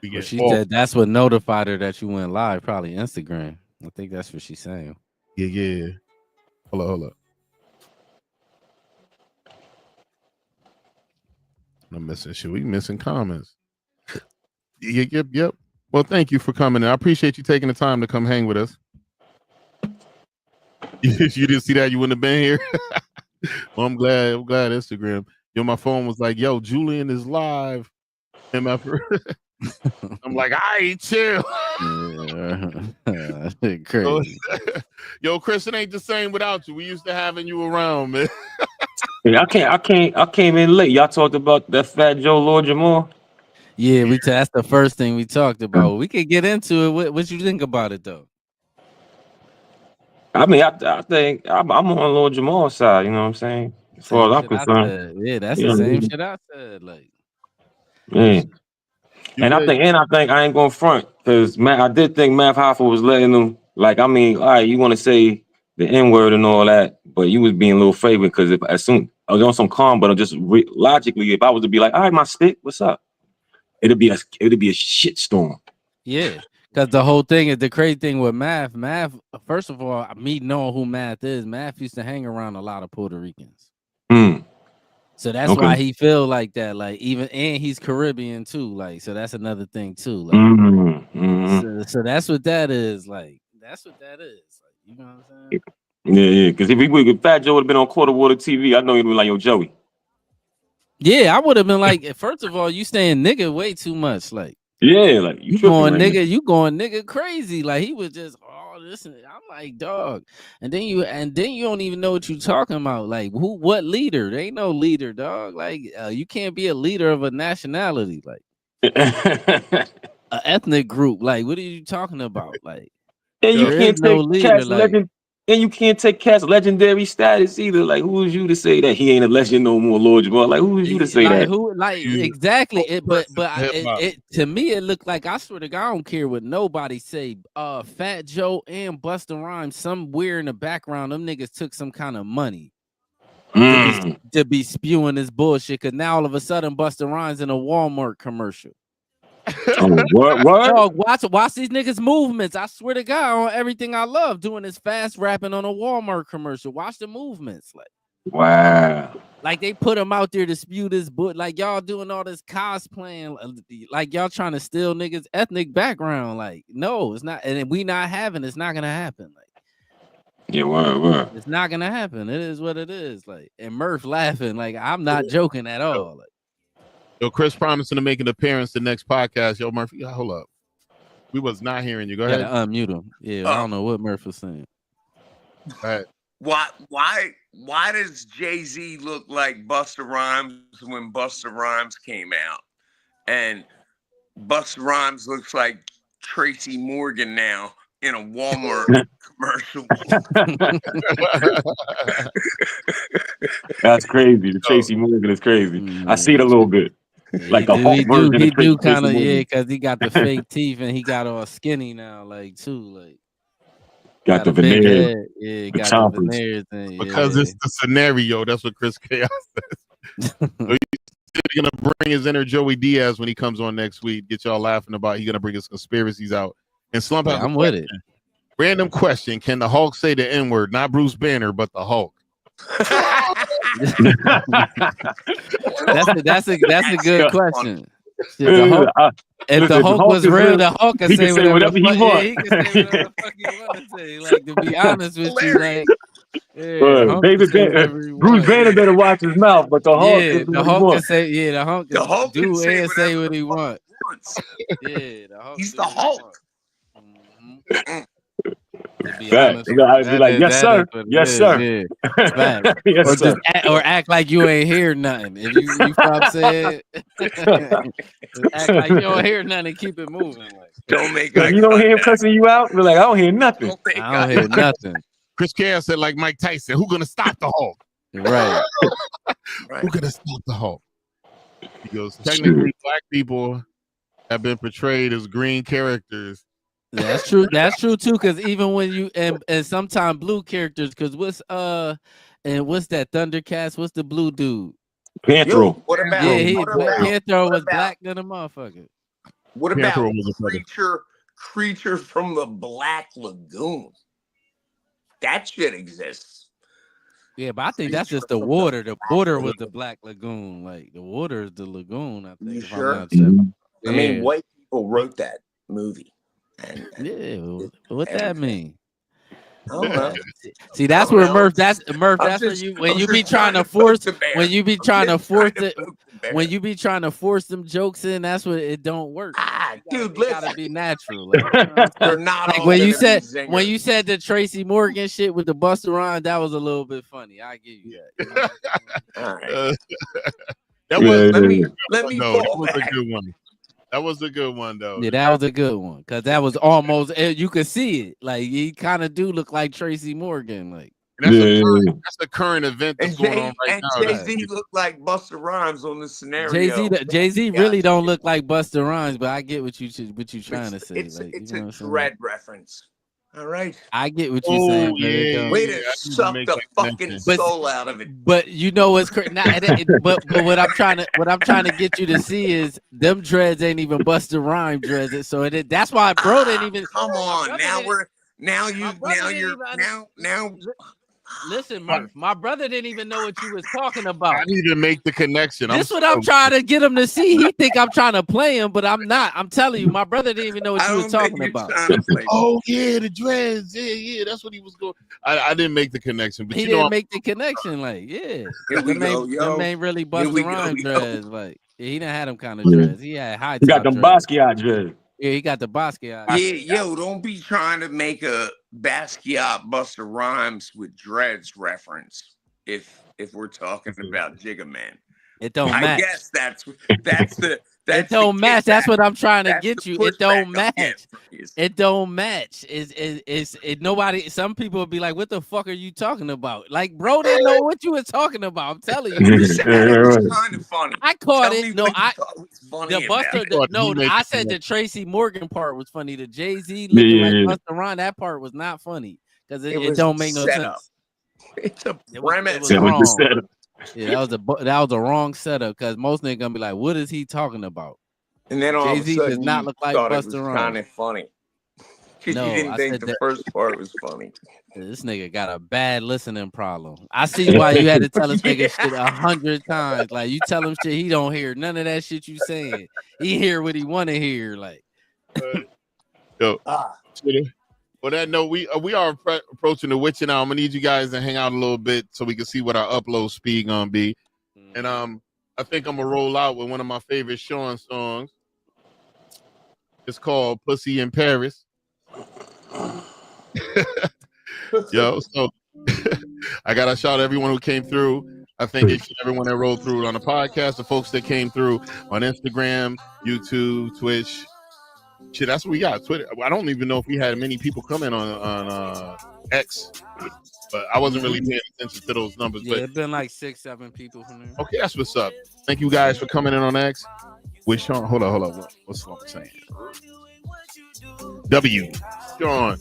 we get. She said that's what notified her that you went live. Probably Instagram. I think that's what she's saying. Yeah. Hold up. I'm missing shit. We missing comments. Yep. Well, thank you for coming in. I appreciate you taking the time to come hang with us. You didn't see that, you wouldn't have been here. Well, I'm glad Instagram. My phone was like, yo, Julian is live. I'm like, chill. Crazy. Yo, Chris, it ain't the same without you. We used to having you around, man. Hey, I came in late. Y'all talked about that Fat Joe Lord Jamal. Yeah, that's the first thing we talked about. We could get into it. What you think about it though? I mean, I think I'm on Lord Jamal's side. You know what I'm saying? As far as I'm concerned, yeah, that's the same shit I said. Like, yeah. And I think I ain't gonna front because I did think Math Hoffa was letting them. Like, I mean, all right, you want to say the N word and all that, but you was being a little favored because if as soon I was on some calm, but just logically, if I was to be like, all right, my stick, what's up? It'd be a shit storm. Yeah, because the whole thing is the crazy thing with Math. First of all, me knowing who Math is, Math used to hang around a lot of Puerto Ricans. So that's why he feel like that. Like and he's Caribbean too. Like, so that's another thing too. Like, so that's what that is. Like, that's what that is. Like, you know what I'm saying? Yeah. Because if Fat Joe would have been on Quarter Water TV, I know he'd be like, yo, Joey. Yeah, I would have been like, first of all, you saying nigga way too much. Like, yeah, like you going nigga crazy. Like he was just this and I'm like, dog. And then you don't even know what you're talking about. Like what leader? There ain't no leader, dog. Like you can't be a leader of a nationality, like an ethnic group. Like, what are you talking about? Like, and you can't take Cat's legend. And you can't take Cat's legendary status either. Like, who is you to say that he ain't a legend no more, Lord Jamal? Like, who is you to say that? Exactly. It to me, it looked like, I swear to God, I don't care what nobody say. Fat Joe and Busta Rhymes, somewhere in the background, them niggas took some kind of money to be spewing this bullshit. Cause now all of a sudden, Busta Rhymes in a Walmart commercial. What? Dog, watch these niggas' movements. I swear to God, on everything I love, doing this fast rapping on a Walmart commercial. Watch the movements, like, wow. Like they put him out there to spew this book. Like y'all doing all this cosplaying, like y'all trying to steal niggas' ethnic background. Like, no, it's not, and we not having. It's not gonna happen. Like, yeah, wow. It's not gonna happen. It is what it is. Like, and Murph laughing. Like, I'm not joking at all. Like. Yo, Chris promising to make an appearance the next podcast. Yo, Murphy, hold up. We was not hearing you. Go ahead. Unmute him. Yeah, I don't know what Murph was saying. All right. Why does Jay-Z look like Busta Rhymes when Busta Rhymes came out? And Busta Rhymes looks like Tracy Morgan now in a Walmart commercial. That's crazy. The Tracy Morgan is crazy. I see it a little bit. Like the whole version. He do kind of, yeah, because he got the fake teeth and he got all skinny now, like too, like. Got the big veneers. head. Yeah, the got chompers. the veneers. And, Because it's the scenario. That's what Chris Chaos says. So he's gonna bring his inner Joey Diaz when he comes on next week. Get y'all laughing about. He's gonna bring his conspiracies out. And Slump has I'm with it. Random question: can the Hulk say the N-word? Not Bruce Banner, but the Hulk. That's a good question. Shit, if listen, the Hulk was real, the Hulk he can say whatever he wants. Yeah, he can say whatever the fuck he want to say. Like, to be honest with you, like, Bruce Banner better watch his mouth, but the Hulk can do the what he Hulk can wants. say, the Hulk can do and say what he wants. Yeah, the Hulk. He's the Hulk. To be honest, I'd be like, yes, sir. Yes, sir. Yeah. Yes, sir. Or act like you ain't hear nothing. If you stop saying, act like you don't hear nothing and keep it moving. Like, don't make so you don't hear him cussing you out? We're like, I don't hear nothing. I don't hear nothing. Chris Chaos said, like Mike Tyson, who gonna stop the Hulk? Right. Who gonna stop the Hulk? He goes, technically, black people have been portrayed as green characters. That's true. That's true too. Because even when you and sometimes blue characters. Because what's that Thundercats? What's the blue dude? Panthro. What about? Panthro was black than a motherfucker. What about creature from the Black Lagoon? That shit exists. Yeah, but I think that's just the water. The water was the Black Lagoon. Like, the water is the lagoon, I think. You sure? I mean, white people wrote that movie. What that mean? I don't know. See, that's where Murph. That's where you when you be trying to force them jokes in. That's what it don't work. Dude, it gotta be natural. Like, they're not like when you said the Tracy Morgan shit with the Busta Rhymes, that was a little bit funny. I give you that. You know? All right. That was let me that was a good one. That was a good one, though. Yeah, that was a good one because that was almost you could see it. Like, he kind of do look like Tracy Morgan. Like, that's a current event that's going on right now. Jay-Z looked like Busta Rhymes on the scenario. Jay-Z really don't look like Busta Rhymes, but I get what you trying to say. It's a Dread reference. All right, I get what you're saying. Yeah, way to suck the fucking soul out of it. But you know what's crazy? But what I'm trying to get you to see is them dreads ain't even Busta Rhymes dreads. So that's why bro didn't even. Come on, now. Listen, Murph, my brother didn't even know what you was talking about. I need to make the connection. This is what I'm trying to get him to see. He think I'm trying to play him, but I'm not. I'm telling you, my brother didn't even know what you was talking about. Oh yeah, the dreads. Yeah, that's what he was going. I didn't make the connection, but he didn't make the connection. Like, yeah, them ain't really Busta Rhymes dreads. Like, he didn't have them kind of dreads. He had high. He got them Basquiat dreads. Yeah, he got the Basquiat. Yeah, don't be trying to make a Basquiat Busta Rhymes with dreads reference if we're talking about Jigga Man. It don't match. I guess that's the it don't match. That's what I'm trying to get you. It don't match. It don't match. It's nobody. Some people will be like, "What the fuck are you talking about?" Like, bro, didn't know what you were talking about. I'm telling you. It was kind of funny. I caught it. No, I said the Tracy Morgan part was funny. The Jay-Z looking like Busta Rhymes, that part was not funny because it don't make no sense. It's a premise. It was wrong. Yeah, that was a wrong setup because most niggas gonna be like, "What is he talking about?" And then all Jay-Z of a sudden, does not look like Busta Rhymes. Kind of funny. No, you didn't think the first part was funny. This nigga got a bad listening problem. I see why you had to tell this nigga shit 100 times. Like, you tell him shit, he don't hear none of that shit you saying. He hear what he want to hear. Like, Well, that note, we are approaching the witching hour. I'm gonna need you guys to hang out a little bit so we can see what our upload speed gonna be. And I think I'm gonna roll out with one of my favorite Sean songs. It's called "Pussy in Paris." Yo, so I gotta shout out everyone who came through. I thank everyone that rolled through on the podcast, the folks that came through on Instagram, YouTube, Twitch. Shit, that's what we got. Twitter. I don't even know if we had many people coming on X, but I wasn't really paying attention to those numbers. Yeah, but it's been like 6-7 people from there. Okay, that's what's up. Thank you guys for coming in on X. With Sean, hold on. What's what I'm saying? W. Sean.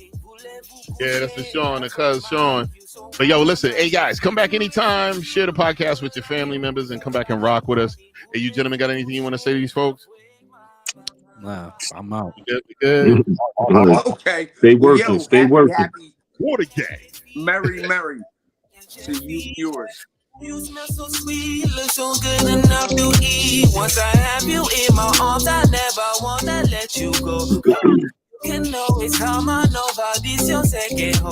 Yeah, that's the Sean, the cuz Sean. But yo, listen, hey guys, come back anytime. Share the podcast with your family members and come back and rock with us. Hey, you gentlemen, got anything you want to say to these folks? Nah, I'm out. Good. Okay. Stay Well, working. yo, Stay working. happy Watergate. Merry to you viewers. You smell so sweet, look so good enough to eat. Once I have you in my arms, I never wanna let you go. You can always come on over, this your second home.